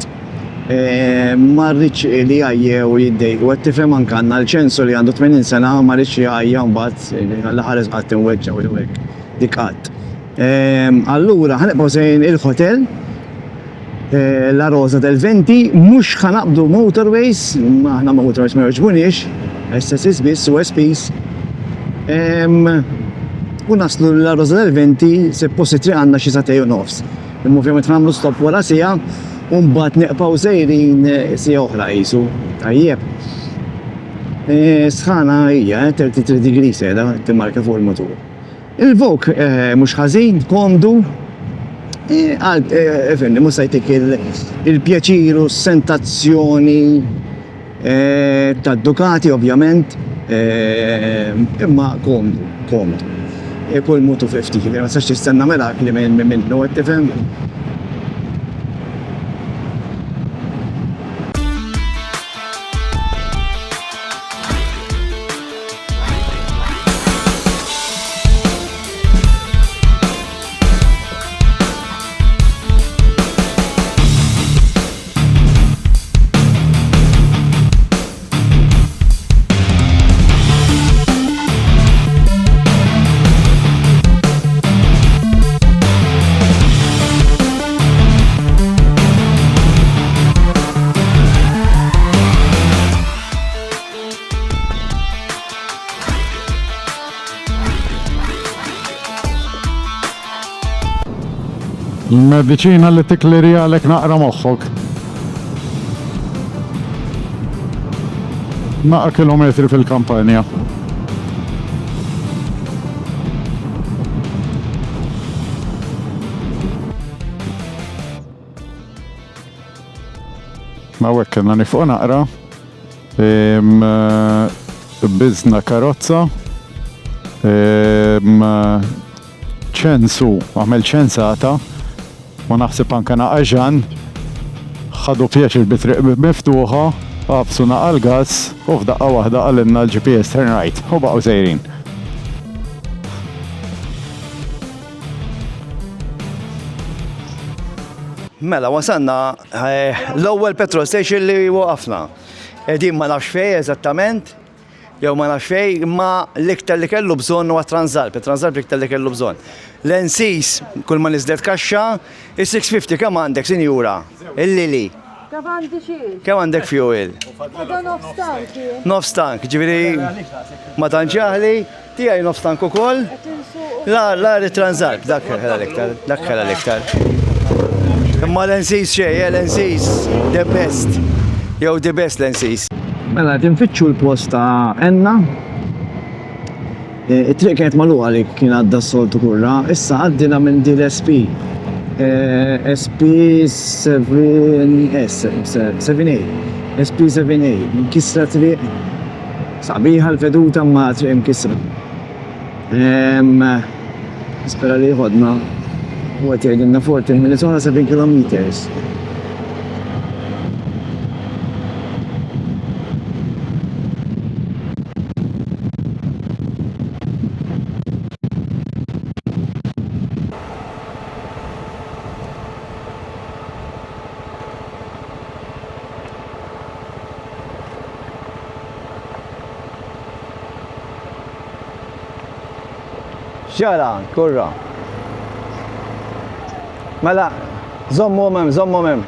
ma rridx li għajjew jiddejku, qed tifhem anke għandna l-ċensu li għandu 80 sena ma rridx jgħajja mbagħad l-ħares qatt tinweġġa u hekk dik qatt. Allura ħanibqgħu sejn il-hotel La Rosa del Venti, mux ħanaqbdu motorways, maħna motorways ma joġbunix, SSS biss u SPs. U naslu La Rosa del Venti, se positri għanna xi satej u nofs. Ovvjament ħamlu stop wara sija, u mbagħad neqpaw sejrin sija oħra qisu. Tajjeb. Sħana hija 33 degrees qiegħda timmarka fuq il-motur. Il-vok mhux ħażin, komdu. Efenni, musajtik il-pjaċiru, s-sentazzjoni ta' Ducati ovvjament, imma komdu. Kull mutu 50, ma sax tistenna mela li minnu, tifhem? Il-medicina li tikleri għalek naqra moħħok. Naqra kilometri fil-kampanja. Ma wekkenna nifuq naqra. Bizna karozza. ċensu, għamel ċensata. Ma naħseb anka naqaġan, ħadu pjaċ il-bitriq miftuħa, għabsu naqal gas, u f'daqqa waħda għallinna l-GPS turn right, u baqgħu sejrin. Mela, wasanna l-ewwel petrol station li waqafna. Din ma nafx fej eżattament, jew ma nafx fej, imma l-iktar li kellu bżonn huwa Transalp, Transalp l-iktar li kellu bżonn. L-NCs, kull ma nizdet kaxxa, il-650 kemm għandek sinjura? Il-Lili. Kemm għandi xiex? Kemm għandek fuel? Għadu nofs tank. Nofs tank, ġifieri ma tantx jaħli, tiegħi nofs tank ukoll. La Transalp, dak ħela l-iktar. Imma l-NCs xejn, l-NCs the best. Jew the best l-NCs. Mela, tinfittxu l-post ta' Enna. It-triq kienet magħluqa li kien għadda s-soltu kurra, issa għaddina minn din SP. SP7A. SP7A. Nkisra triq. Sabiħa l-veduta ma triq nkisra. Spera li jħodna. U għat jgħidinna 14 minutes oħra 7 kilometers. X'ġara, kurra. Mela, żommu mem.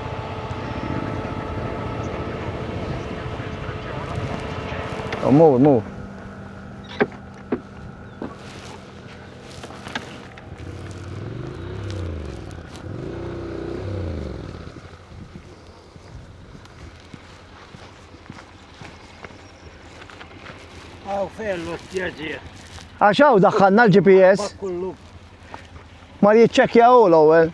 Move. Għaw fellu t-tjaġir. Għaxaw daħħalna l-GPS. Ma li jitċekjaw l-ewwel.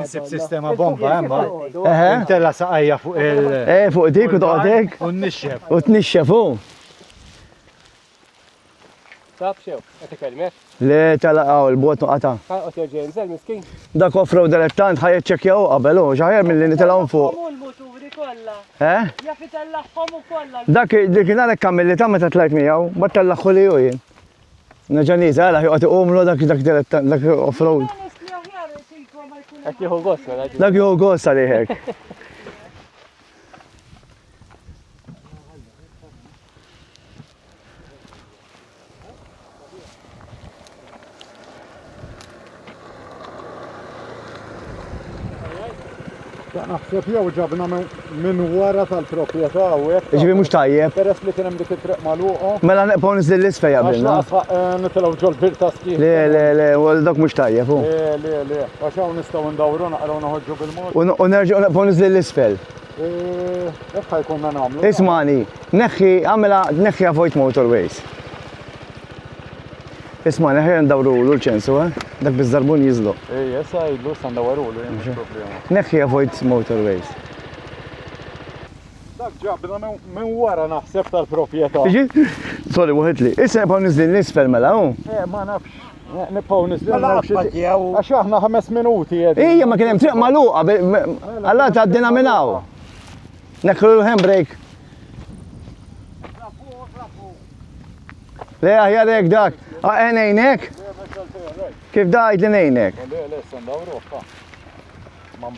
Sib sistema bomba, jemma. Eħe. Intella saqajja fuq il- Fuq dik u toqdek. U n-nixxef. U tnixxef hu. Sab xew, għati kelmek? Le talaqaw il-bot nuqata. Għati ġejn, zel miskin. Dak offroad dilettant ħaj jitċekjaw qabel hu, ġaħjar mill-li nitilgħu fuq. l-moturi kollha. Eh? Jafitellahom ukoll. Dak kien għalek kammilli ta' meta tlajt miegħu, battallaħħu li hu jien. Naġaniż għala ħjuqati umlu dak dilettant, dak offroad. Għati jħu għosna, għati. Dak juhu gost għalihek. Naħseb jew ġabna minn wara tal-proprjetà hawnhekk. Ġifi mhux tajjeb. Peress li kien hemm dik it-triq magħluqa. Mela neqgħu niżil l-isfej qabilna. Nitilgħu ġol birta ski. Le, dak mhux tajjeb hu. Le. Għax hawn nistgħu ndawru naqraw naħoġġu bil-mod. U nerġgħu neqgħu niżil l-isfel. Hekk ħajkunna nagħmlu. Ismani, neħħi avoid motorways. Ismani, ħajja ndawru l-ċensu, dak biż-żarbun jiżloq. Issa jidlu sa ndawru problema. Neħħi avoid motorways. Dak ġabna minn wara naħseb tal-proprjetà. Sorry, waħedli. Issa nibqgħu niżil l-isfel mela hu. Ma nafx. Nibqgħu niżlu. Għax aħna 5 minuti. Ejja ma kien hemm triq magħluqa, alla tgħaddina minn hawn. Neħħu l-handbrake. Le aħjar hekk dak. Għenejnek? Kif dajt li nejnek? Le, sandawru,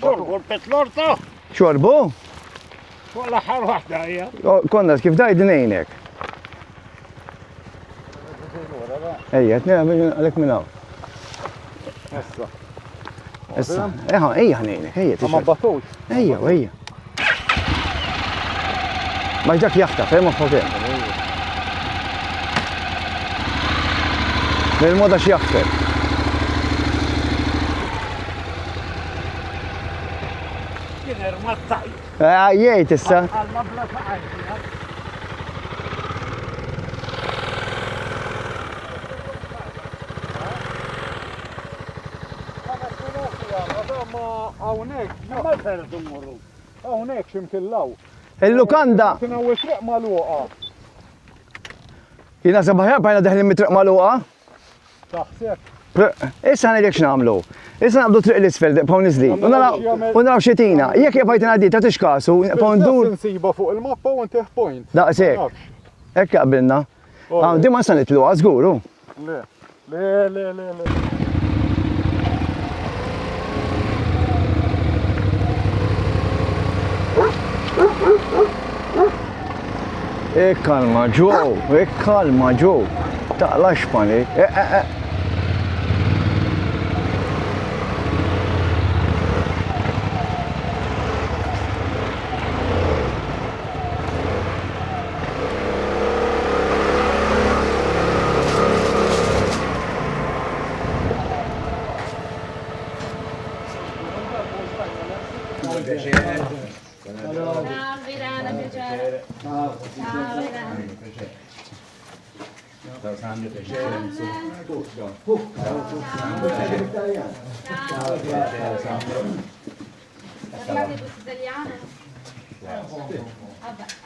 Xorbu l-petlorta? Xorbu? Walla ħar waħda hija. Konna, kif dajt li nejnek? Ejja, għalek minnaw. Issa. Ejja nejnek, ejja. Ma batux. Ejja. Ma ġdak jaħta, fejn ma fotem. Bil-moda x'jaħseb. Kien ermattaj. Jgħid issa. Għal-mabla faqaj. Hawnhekk ximkillaw. Il-lukanda. Kien hawn triq magħluqa. Jina sabaħja bħajna daħlin mit-triq magħluqa. Taħseb. Issa ngħidlek x'nagħmlu. Issa naqbdu triq l-isfel bħaw niżlin. U naraw xetina. Jekk jabajtina di ta' tixkasu, bħaw ndur. Nsiba fuq il-mappa u ntih point. Daqshekk. Hekk qabilna. Di ma nista' nitluqa żguru. Le. Kalma ġo. Taqlax panik.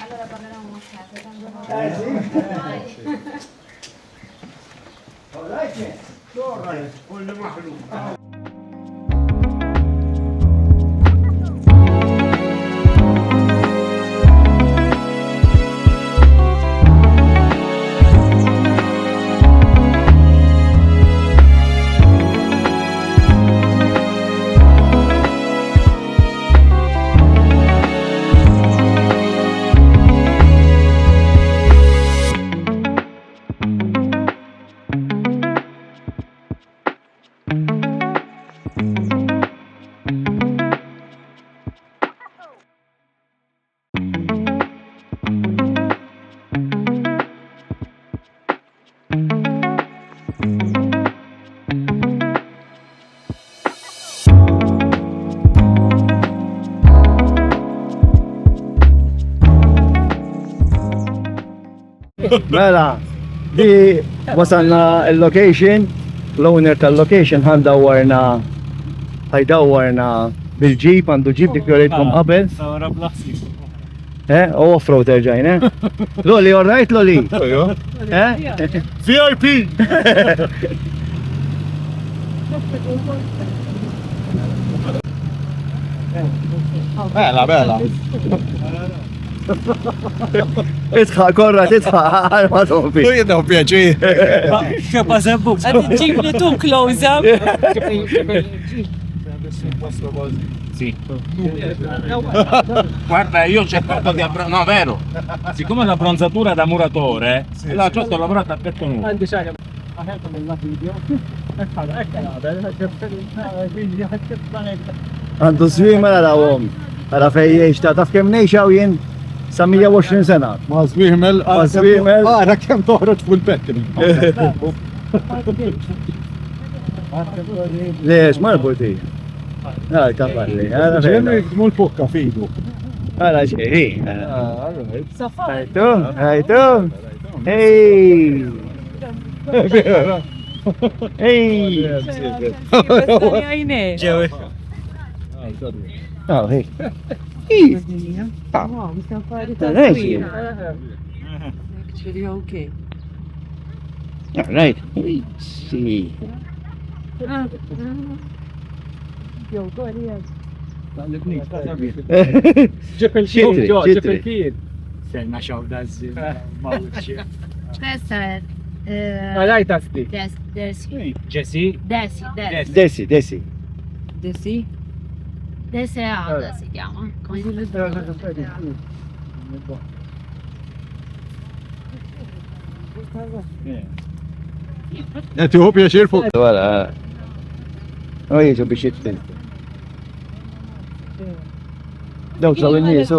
Allora parleremo un Alright. Mela, di wasalna il-location, l-owner tal-location ħajdawarna bil-ġip, għandu ġip dik jorejtkom qabel. U off-road terġajn, Loli, all right, Loli? VIP! Bella. Itħaq, korra, titħaq, ma topi. Tu jiddaw pjaċi. Xabba zebbu. Għad ġib li tu close-up. Guarda, io ho cercato di no, vero? Siccome la bronzatura da muratore, la ho lavorato a petto nudo. Għandu zwima l-għawom. Għara fejjex ta' taf kem nejxaw jien sa' 120 sena. Ma zwimel. Għara kem toħroġ fil-pettin. Lex, marbuti. Għara kavalli. Ġemmi mul pukka fidu. Għara ġeħi. Għajtu. Ej. Oh, hey. Okay. All right. See. Senna xaw dazzin. Questa è Għalaj tasti. Desi. Jessi. Desi. Desi, Desi. Desi? Desi Alda si chiama. Come si chiama? Għati hu pjaċir fuq. Wala. Ojieġu biex jittin. Daw tlaw il-nies,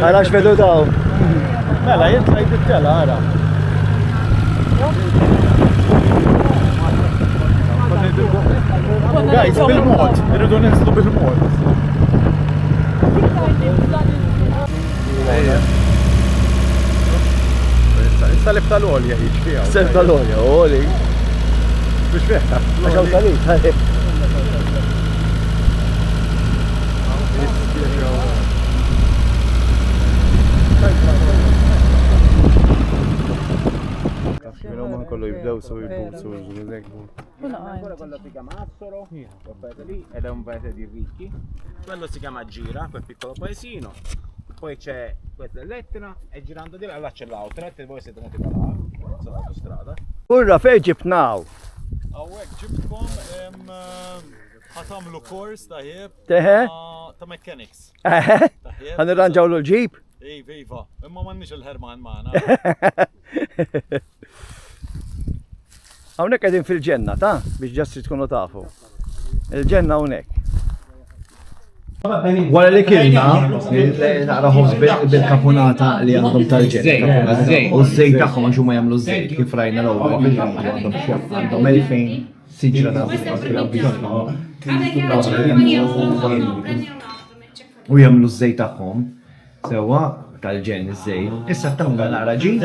Għalax vedu daw. Mela, jitla jtittela, għara. Guys, bil-mod, irridu ninslu bil-mod. Salib tal-olja jiġ fija. Salib tal-olja, oli. Biex fija. Għaxaw salib, salib. Kollu jibdew su jibbużu Quello si chiama Assoro, quel paese lì, ed è un paese di ricchi. Quello si chiama Gira, quel piccolo paesino. Poi c'è questa è l'Etna e girando di là, là c'è l'Autret e voi siete venuti da là, sull'autostrada. Urra, fej ġibnaw. Għawek ġibkom ħatamlu kors taħjeb ta' mechanics. Għan irranġaw l-ġib? Iva, imma mannix il-ħerman maħna. Għawnek għedin fil-ġenna, ta' biex ġastri tkunu tafu. Il-ġenna għawnek. Wara li kienna, naqraħom bil-kaponata li għandhom tal-ġenna. U z-zej taħħom għaxu ma jamlu z-zej, kif rajna l-għu. Għandhom 2000 siġra ta' u jamlu z-zej taħħom. Sewa, tal-ġen iż-żej. Issa t-tamga naqraġi.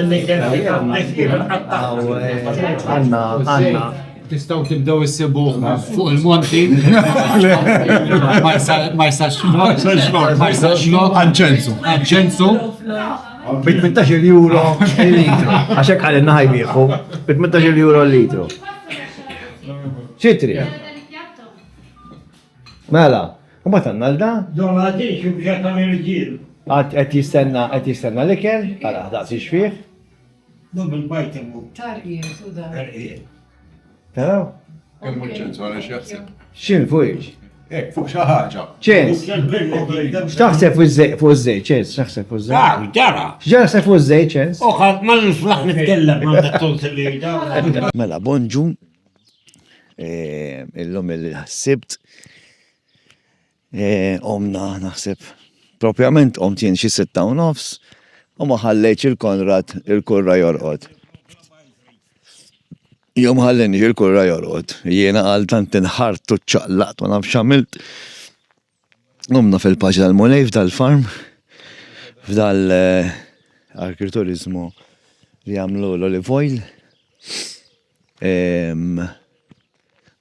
Għanna. Tistaw tibdaw issibuħ fuq il-monti. Ma jistax Anċenzu. B-18 euro il-litru. Għaxek għalinna ħajbieħu. B-18 euro il-litru. ċitri. Mela. U ma tanna l-da? Donatix u bġata mirġil. Għet jistenna l-ikel, għala ħdaq si xfieħ. Dom il-bajt immu. Targi, suda. Taraw? Kemmu ċenzu għana xjaħseb. Xin fuq? Fuq xaħġa. ċens. X'taħseb fuq iż-żej, ċens, x'taħseb fuq iż-żej? ġara. X'taħseb fuq iż-żej, ċens? Uħad ma niflaħ nitkellem ma t-tolsi li Mela, bonġu. Il-lum il-ħsibt. Omna naħseb. Propjament omtien xi 6:30 u ma ħallejtx il-Konrad il-kurra jorqod. Jom ħalleni il-kurra jorqod. Jiena għal tant inħart u ċaqlaqt u nafx għamilt. Għumna fil-paġa tal-Mulej f'dal-farm, f'dal-agriturizmu li għamlu l-olive oil.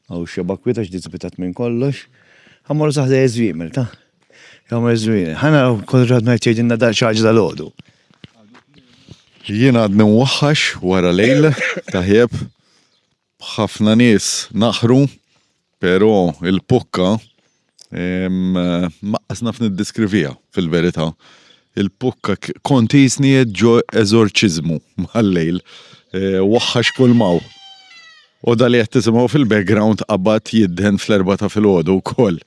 Għaw xabakwita ġdid zbitat minn kollox. Għamlu saħda jezvimil, ta' għamlu jezvimil. ħana Konrad najt jgħidinna dal-ċaġ dal-ħodu. Jiena għad waħħax wara lejl taħjeb ħafna nies naħru, pero il-pukka maqqas naf niddiskrivija fil-verità. Il-pukka kont jisni ġo eżorċizmu mal-lejl, waħħax kull maw. U dal li jattisimaw fil-background qabad jidden fl-4 ta' fil-ħodu u koll.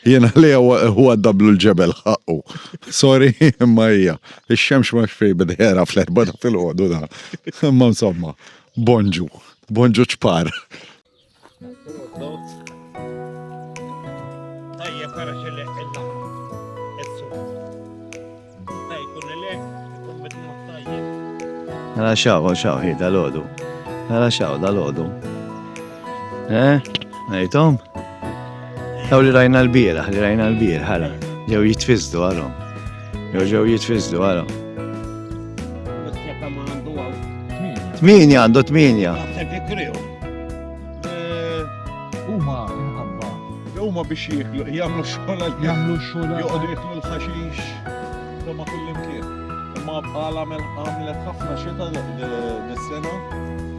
Jena li huwa dablu l-ġebel ħaqqu. Sorry, imma hija. Ix-xemx ma xfej bidħera fl-4 ta' fil-ħodu da. Ma insomma, bonġu ċpar. Għala xaw, hi, dal-ħodu. Għala xaw, dal-ħodu. Għajtom? Għaw li rajna l-bira, ħala. Ġew jitfizdu għalom. Tminja għandu 8. Huma biex jagħmlu xogħol joqogħdu jiklu l-ħaxix ma kullimkien. Imma bqala għamlet ħafna xita dis-sena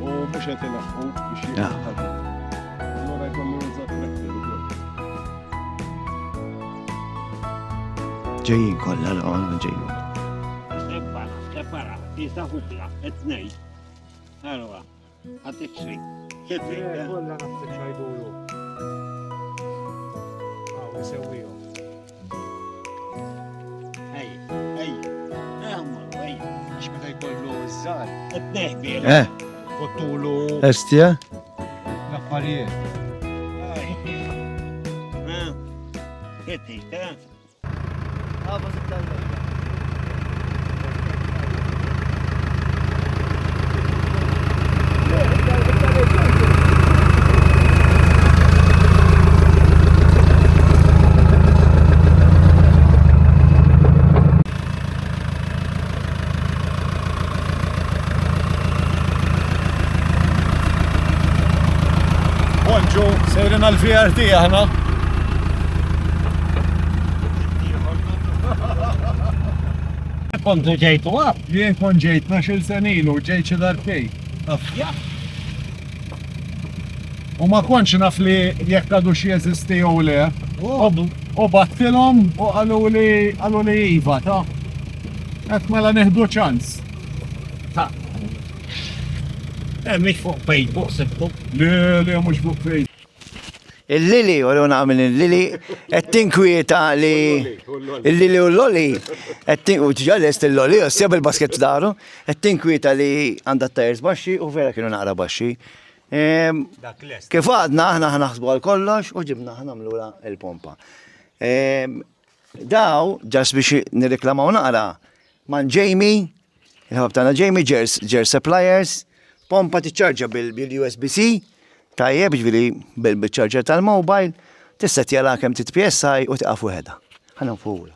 u mhux qed ilaħħu biex jieħdu. Allura jkollu użat traktor ukoll. Ġejjin kollha l-għon ġejjin. Prepara, tista' hubla, etnej. Allora, għatikxi. Kollha nafsi xajdulu. Isewwiju. Għax meta jkollu ż-żar. Qed neħbila. Kottulu. Estja? L-affarijiet. Kitti, ta'? Bonġu, sejrin għal-VRT aħna. Kontu ġejtu għab? Jien kon ġejt 12 senilu, ġejt xidartej. U ma konċ naf li jekk għadu xie jeżisti u le. U battilom u għallu li jiva, ta' għet mela neħdu ċans. Ta' mux fuq Facebook, sibtu? Le, mux fuq Facebook. Il-lili, u l-għuna għamil il-lili, għettinkwieta li il-lili u l-loli, u ġallest il-loli, u s-seb il-basket daru, għettinkwieta li għanda tajers baxxi u vera kienu naqra baxxi. Kif għadna, ħna ħnaħsbu għal-kollox u ġibna ħnamlula il-pompa. Daw, ġas biex nirreklamaw naqra, man Jamie, il-ħabab tana Jamie, Ger Suppliers, pompa tiċċarġa bil-USB-C, tajjeb ġviri bil-ċarġer tal-mobile, tista' tjala kemm titpjessaj u tiqaf wieħedha. Ħana nfuwla.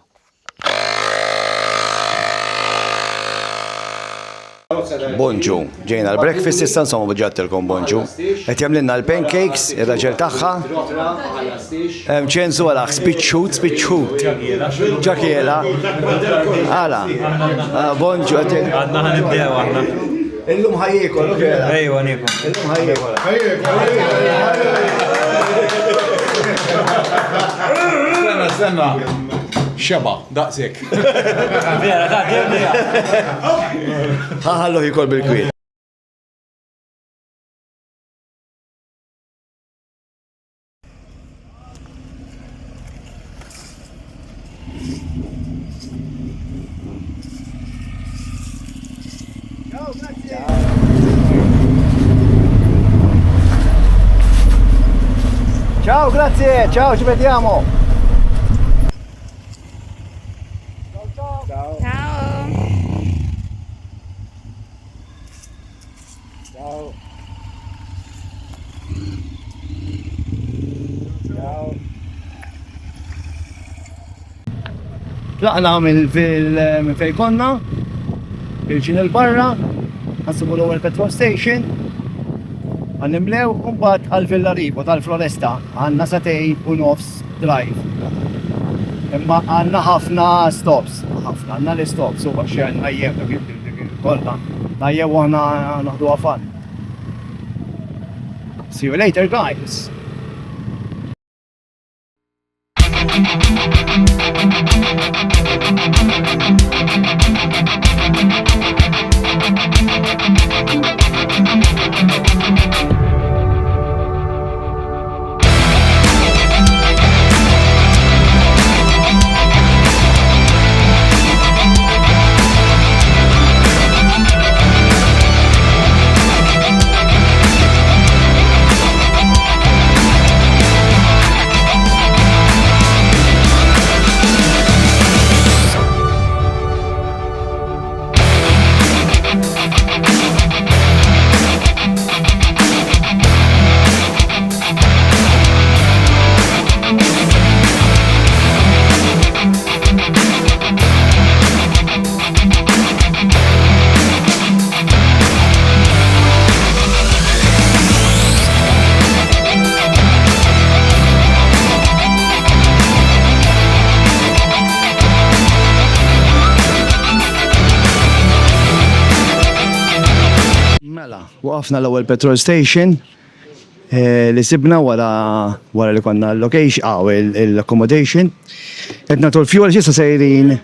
Bonġu, ġejna l-breakfast issa insomma bġattilkom bonġu. Qed jagħmlilna l-pancakes, ir-raġel tagħha. Ċensu għalaq spiċċut. Ġakiela. Għala. Bonġu għadna ħanibdew aħna. Illum ħajjekol, u kera. Ejwa, nikom. Illum ħajjekol. Stenna. Xeba, daqsek. Vera, ta' dibnija. Ħaħallu jikol bil-kwil. Ciao, grazie, ciao, ci vediamo. Ciao. Tlaqna minn fej konna, il-ġin il-barra, għansibu l-ewwel petrol station, għannimlew, mbagħad għal-Villa Ribot, għal-Floresta, għandna 2 sa'tej u nofs drive. Imma għandna ħafna stops, għandna l-stops, u għax għajjew, kollha, għajjew għana naħdu għafan. See you later, guys. Waqafna l-ewwel petrol station li sibna wara li konna l-location l-accommodation. Qed nagħtu l-fuel ġista sejrin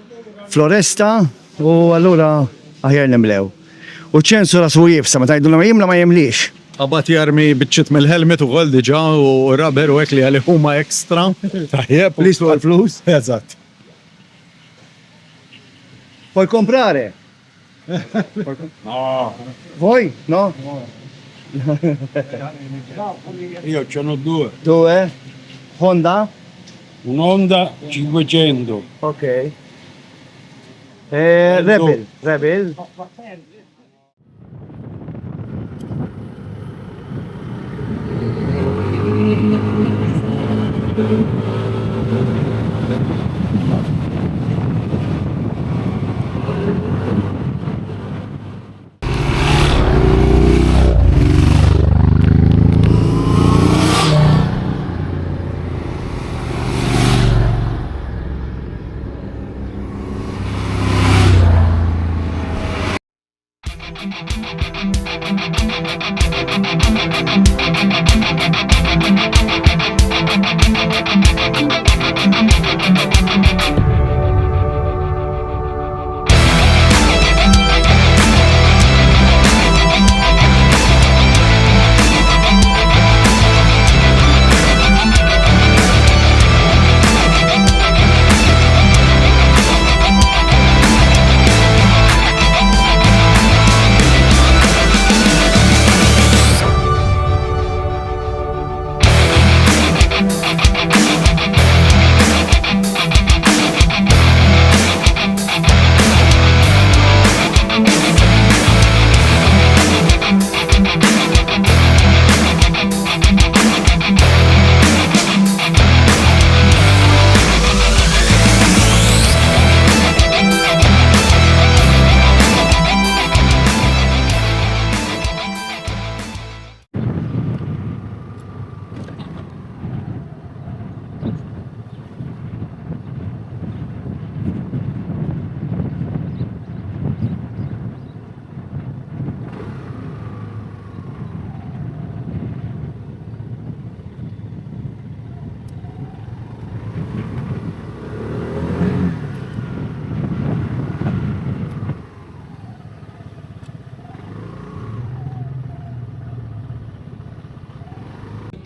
Floresta u allura aħjar nimlew. U ċensu rasu jibsa, ma tgħidulna ma jimla ma jimlix. Qabad jarmi biċċiet mill-helmet ukoll diġà u rubber u hekk li għalih huma ekstra. Tajjeb. Please for flus. Eżatt. Puoi comprare? No. Vuoi? No? Io ce n'ho 2. 2? Honda? Un Honda 500. Ok. Rebel. Rebel.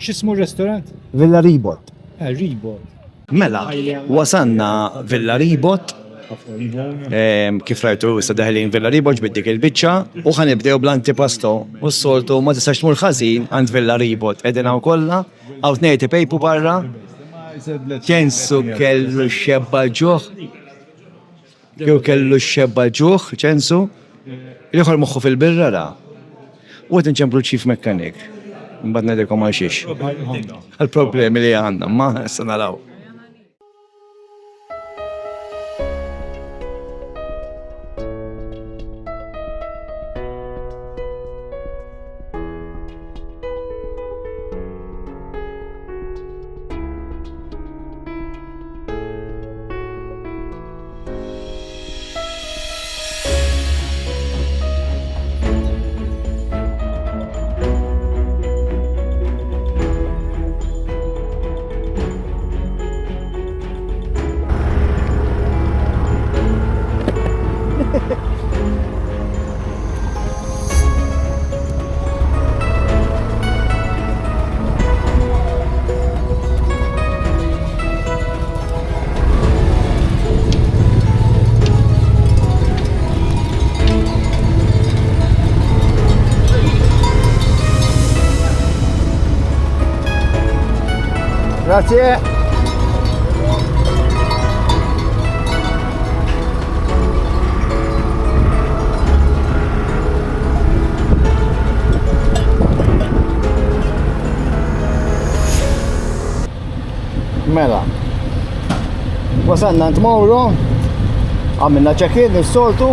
X'ismu r-restorant? Villa Ribot. Ribot. Mela, wasanna Villa Ribot. Kif rajtu issa daħlin Villa Ribot ġbiddik il-biċċa u ħanibdew bl-antipasto. U s-soltu ma tistax tmur ħażin għand Villa Ribot. Qegħdin hawn kollha, hawn tnejn pejpu barra. Ċensu kellu xebba ġuħ. Jew kellu xebba ġuħ, ċensu. Ieħor moħħu fil-birra ra. U qed inċemplu chief mechanic. mbagħad ngħidilkom għal xiex. Għal-problemi li għandna, ma issa naraw. Grazie. Mela. Wasanna Mawro, għamilna ċekin il-soltu,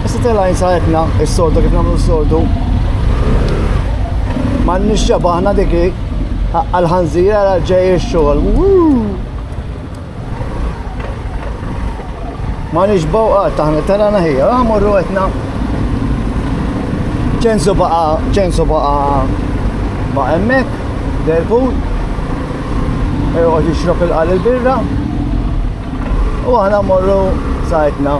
issa tela jinsajtna il-soltu kif namlu il-soltu. Ma nixxabaħna diki għal-ħanżira għal-ġej il-xol. Ma nixbaw taħna tela naħija, għamurru għetna ċensu baqa emmek, derput, għot jixrob il-qal il-birra, u għana morru sajtna.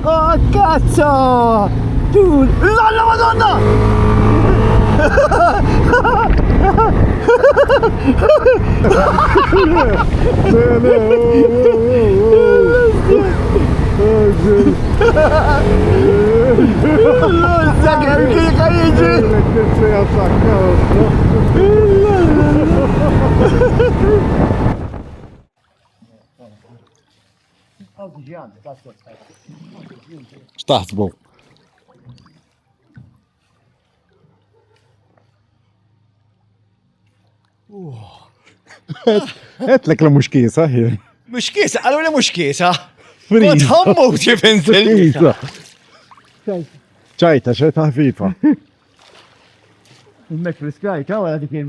Oh cazzo! Tu! La Madonna! X'taħsbu? Għetlek la mux kiesa, ħir. Mux kiesa, għallu li mux kiesa. Kont ħammu ġifenzel. ċajta, ċajta ħfifa. Il-mek fil-skajta, għala dikin.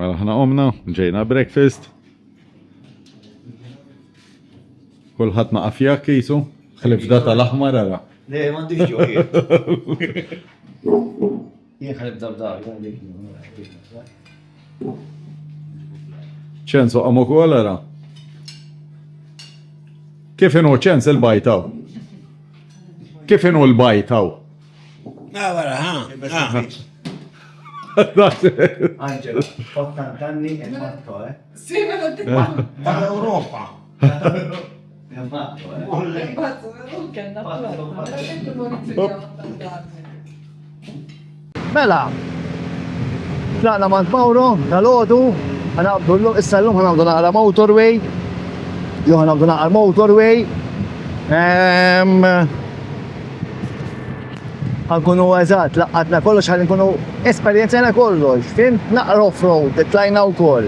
Mela ħna qomna, ġejna breakfast. Kulħadd naqaf jak kisu, ħlifda tal-aħmar ara. Le, m'għandix ġoħi. Jien ħalibda b'dar, ċens uqam ukoll ara. Kif inhu ċens il-bajtaw? Kif inhu l-bajtaw? Wara, ha. Angelo, 80 anni e matto, Sì, me l'ho detto. Dall'Europa. È matto, Pazzo, non che è andato, me l'ha detto Maurizio che Mela, tlaqna ma' Mauro, tal-ħodu, għanabdu issa l-lum għanabdu naqra motorway, jo għanabdu naqra motorway, għankunu eżat, laqqatna kollox għal nkunu esperienzjana kollox, fint naqra off-road, tlajna u koll,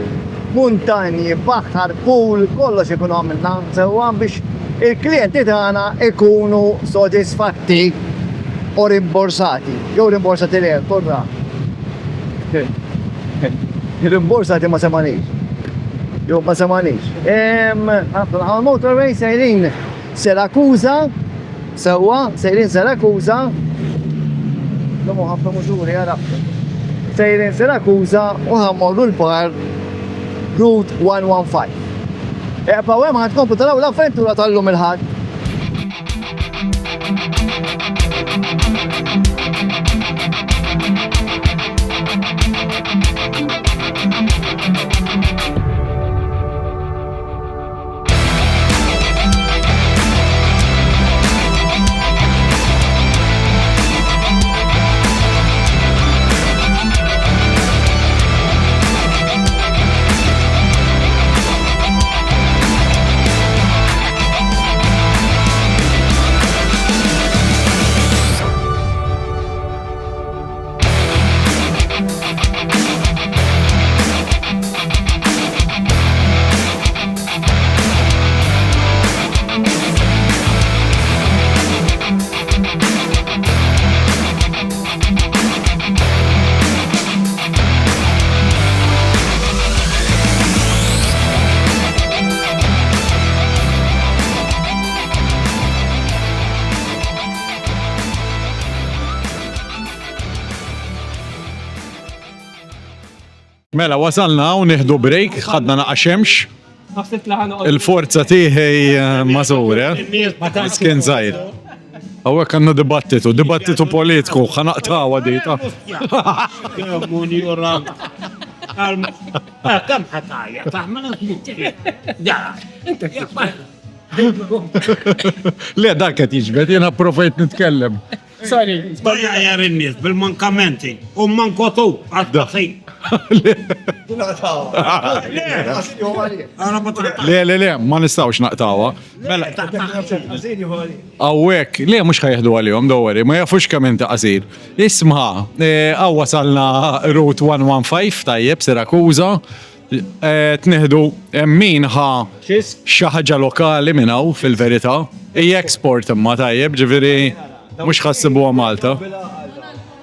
muntanji, baħar, pool, kollox ikunu għamilna, sewan biex il-klienti tagħna ikunu sodisfatti o rimborsati. Jew rimborsati le, torra. Rimborsati ma semanix. Jew ma semanix. Għal motorway sejrin Sirakuza, sewa, sejrin Sirakuza. L-mu ħafna mużuri għara. Sejrin Sirakuza u ħammorru l-bar Route 115. Eqpa għem ħadkomplu taraw l-avventura tal-lum il-ħad. Mela, wasalna u nieħdu break, ħadna naqa' xemx. Il-forza tiegħi mażura, miskin żgħir. Hawnhekk għandna dibattitu politiku, ħanaqtawa dita. Muni urak. Kam ħatajja, taħmel Le, dak qed jiġbed, jiena provajt nitkellem. Sorry. Sbagħja rinnies bil-mankamenti u mankotu għaddaħi. Le, ma nistawx naqtawa. Għawek, le, mux ħajħdu għalihom, dawari, ma jafux kam inta qasir. Isma, għaw wasalna Route 115, tajjeb, Sirakuza, tneħdu min ħa xi ħaġa lokali minn hawn fil-verità. Hija export imma tajjeb, ġifieri mhux ħassibuha Malta.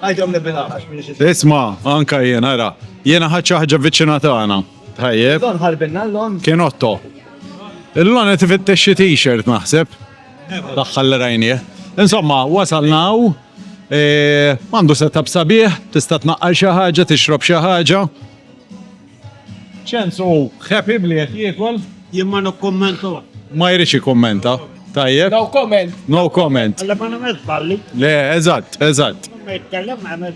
Għajdhom nibilax. Isma' anka jiena ara. Jiena ħadd xi ħaġa viċina tagħna. Tajjeb. Lon ħarbinna l-lon. Kien Otto. Il-lon qed ifittex xi t-shirt naħseb. Daħħal rajnie. Insomma, wasalnaw. Għandu setup sabiħ, tista' tnaqqal xi ħaġa, tixrob xi ħaġa. ċensu happy li qed jiekol? Jien ma nokkommento. Ma jridx jikkommenta. Tajjeb. No comment. No comment. Alla ma nagħmel balli. Le, eżatt. Ma jitkellem għamel.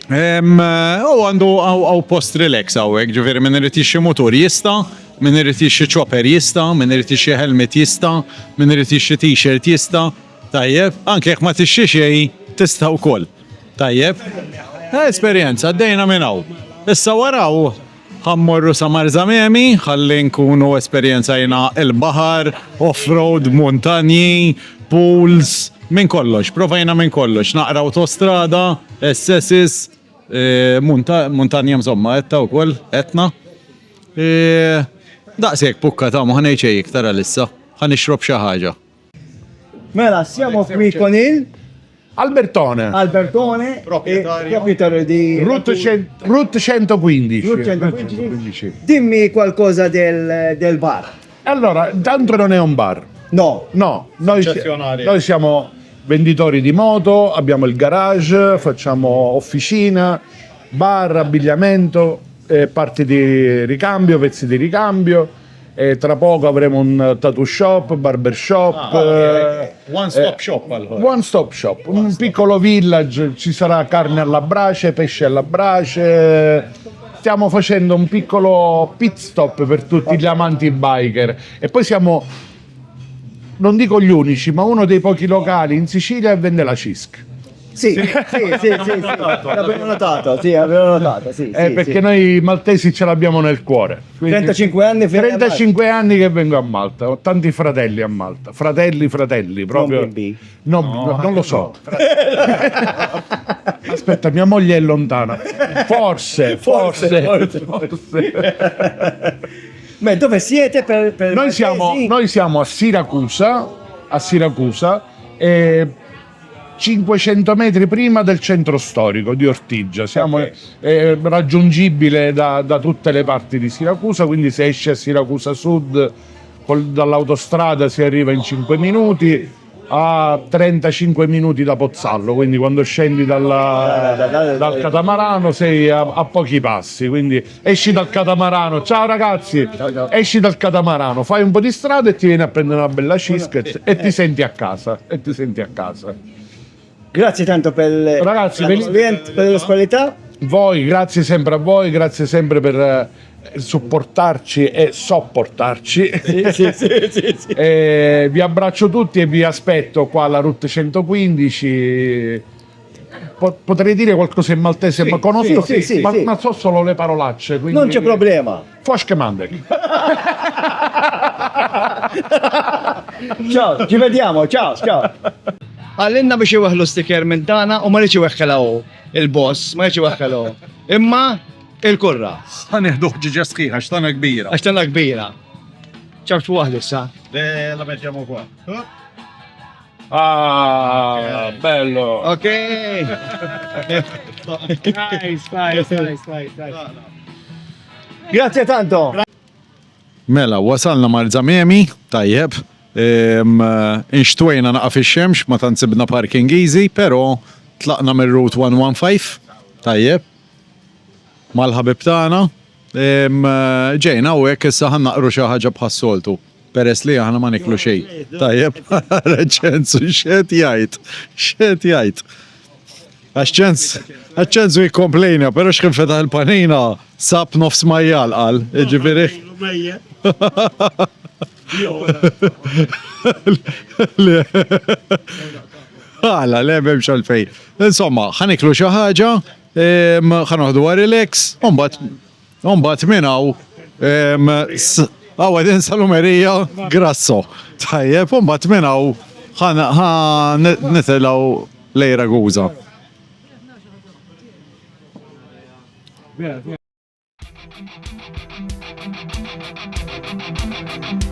U għandu għaw post relax għawek, ġifiri minn irrit jixi motor jista, minn irrit jixi chopper jista, minn irrit jixi helmet jista, minn irrit jixi t-shirt jista. Tajjeb, anke jek ma tixi xej, tista u koll. Tajjeb. Esperienza, għaddejna minn għaw. Issa waraw, ħammorru sa Marzamemi, ħalli nkunu esperjenzajna il-bahar, off-road, montanji, pools, minn kollox, provajna minn kollox, naqra autostrada, SSS, montanja mżomma, etta u koll, etna. Daqsek pukka ta' muħanajċej iktara lissa, ħanixrob xaħġa. Mela, siamo qui con il Albertone. Albertone, proprietario di Route 115. Route 115. Dimmi qualcosa del bar. Allora, tanto non è un bar. No. No, noi siamo venditori di moto, abbiamo il garage, facciamo officina, bar, abbigliamento, parti di ricambio, pezzi di ricambio. E tra poco avremo un tattoo shop, barber shop. One stop shop allora. One stop shop, un piccolo village, ci sarà carne alla brace, pesce alla brace. Stiamo facendo un piccolo pit stop per tutti gli amanti biker. E poi siamo, non dico gli unici, ma uno dei pochi locali in Sicilia che vende la CISC. Sì, l'abbiamo notato, sì. Perché noi maltesi ce l'abbiamo nel cuore. 35 anni 35 anni che vengo a Malta, ho tanti fratelli a Malta. Fratelli, proprio. No, non lo so. Aspetta, mia moglie è lontana. Forse. Ma dove siete per Noi siamo a Siracusa, e 500 metri prima del centro storico di Ortigia. Siamo raggiungibile da tutte le parti di Siracusa, quindi se esci a Siracusa Sud dall'autostrada si arriva in 5 minuti, a 35 minuti da Pozzallo, quindi quando scendi dal catamarano sei a pochi passi, quindi esci dal catamarano, ciao ragazzi, esci dal catamarano, fai un po' di strada e ti vieni a prendere una bella cisca e ti senti a casa. Grazie tanto per l'ospitalità. Grazie sempre a voi, grazie sempre per supportarci e sopportarci. Sì. Vi abbraccio tutti e vi aspetto qua alla Route 115. Potrei dire qualcosa in maltese, ma conosco, ma so solo le parolacce. Quindi non c'è problema. Foschemande. Ciao, ci vediamo, ciao. Għallinna biex iwaħlu sticker minn tana u ma rridx iwaħħelaw il-boss, ma rridx iwaħħelaw. Imma il-kurra. Ħanieħdu ġiġa sħiħa, xtana kbira. Għaxtana kbira. ċabċu waħdu sa. La mettiamo qua. Ah, bello. Ok. Nice. Grazie tanto. Mela, wasalna Marzamemi, tajjeb. Inxtwejna naqa fix-xemx, ma tansibna parking easy, pero tlaqna mir route 115, tajjeb. Mal-ħabib tagħna. Ġejna u hekk issa ħannaqru xi ħaġa bħas-soltu. Peress li aħna ma niklu xejn. Tajjeb, ċensu x'qed jgħid. Għax-ċensu jikkomplejna, pero x'kien fetaħ il-panina sab nofs majjal qal, ġifieri. Għala, le memx għalfejn. Insomma, ħaniklu xi ħaġa, ħanoħdu relax, umbat minnaw, għawadin salumerija grasso. Tajjeb, umbat minnaw, nitilaw lejra guza. Thank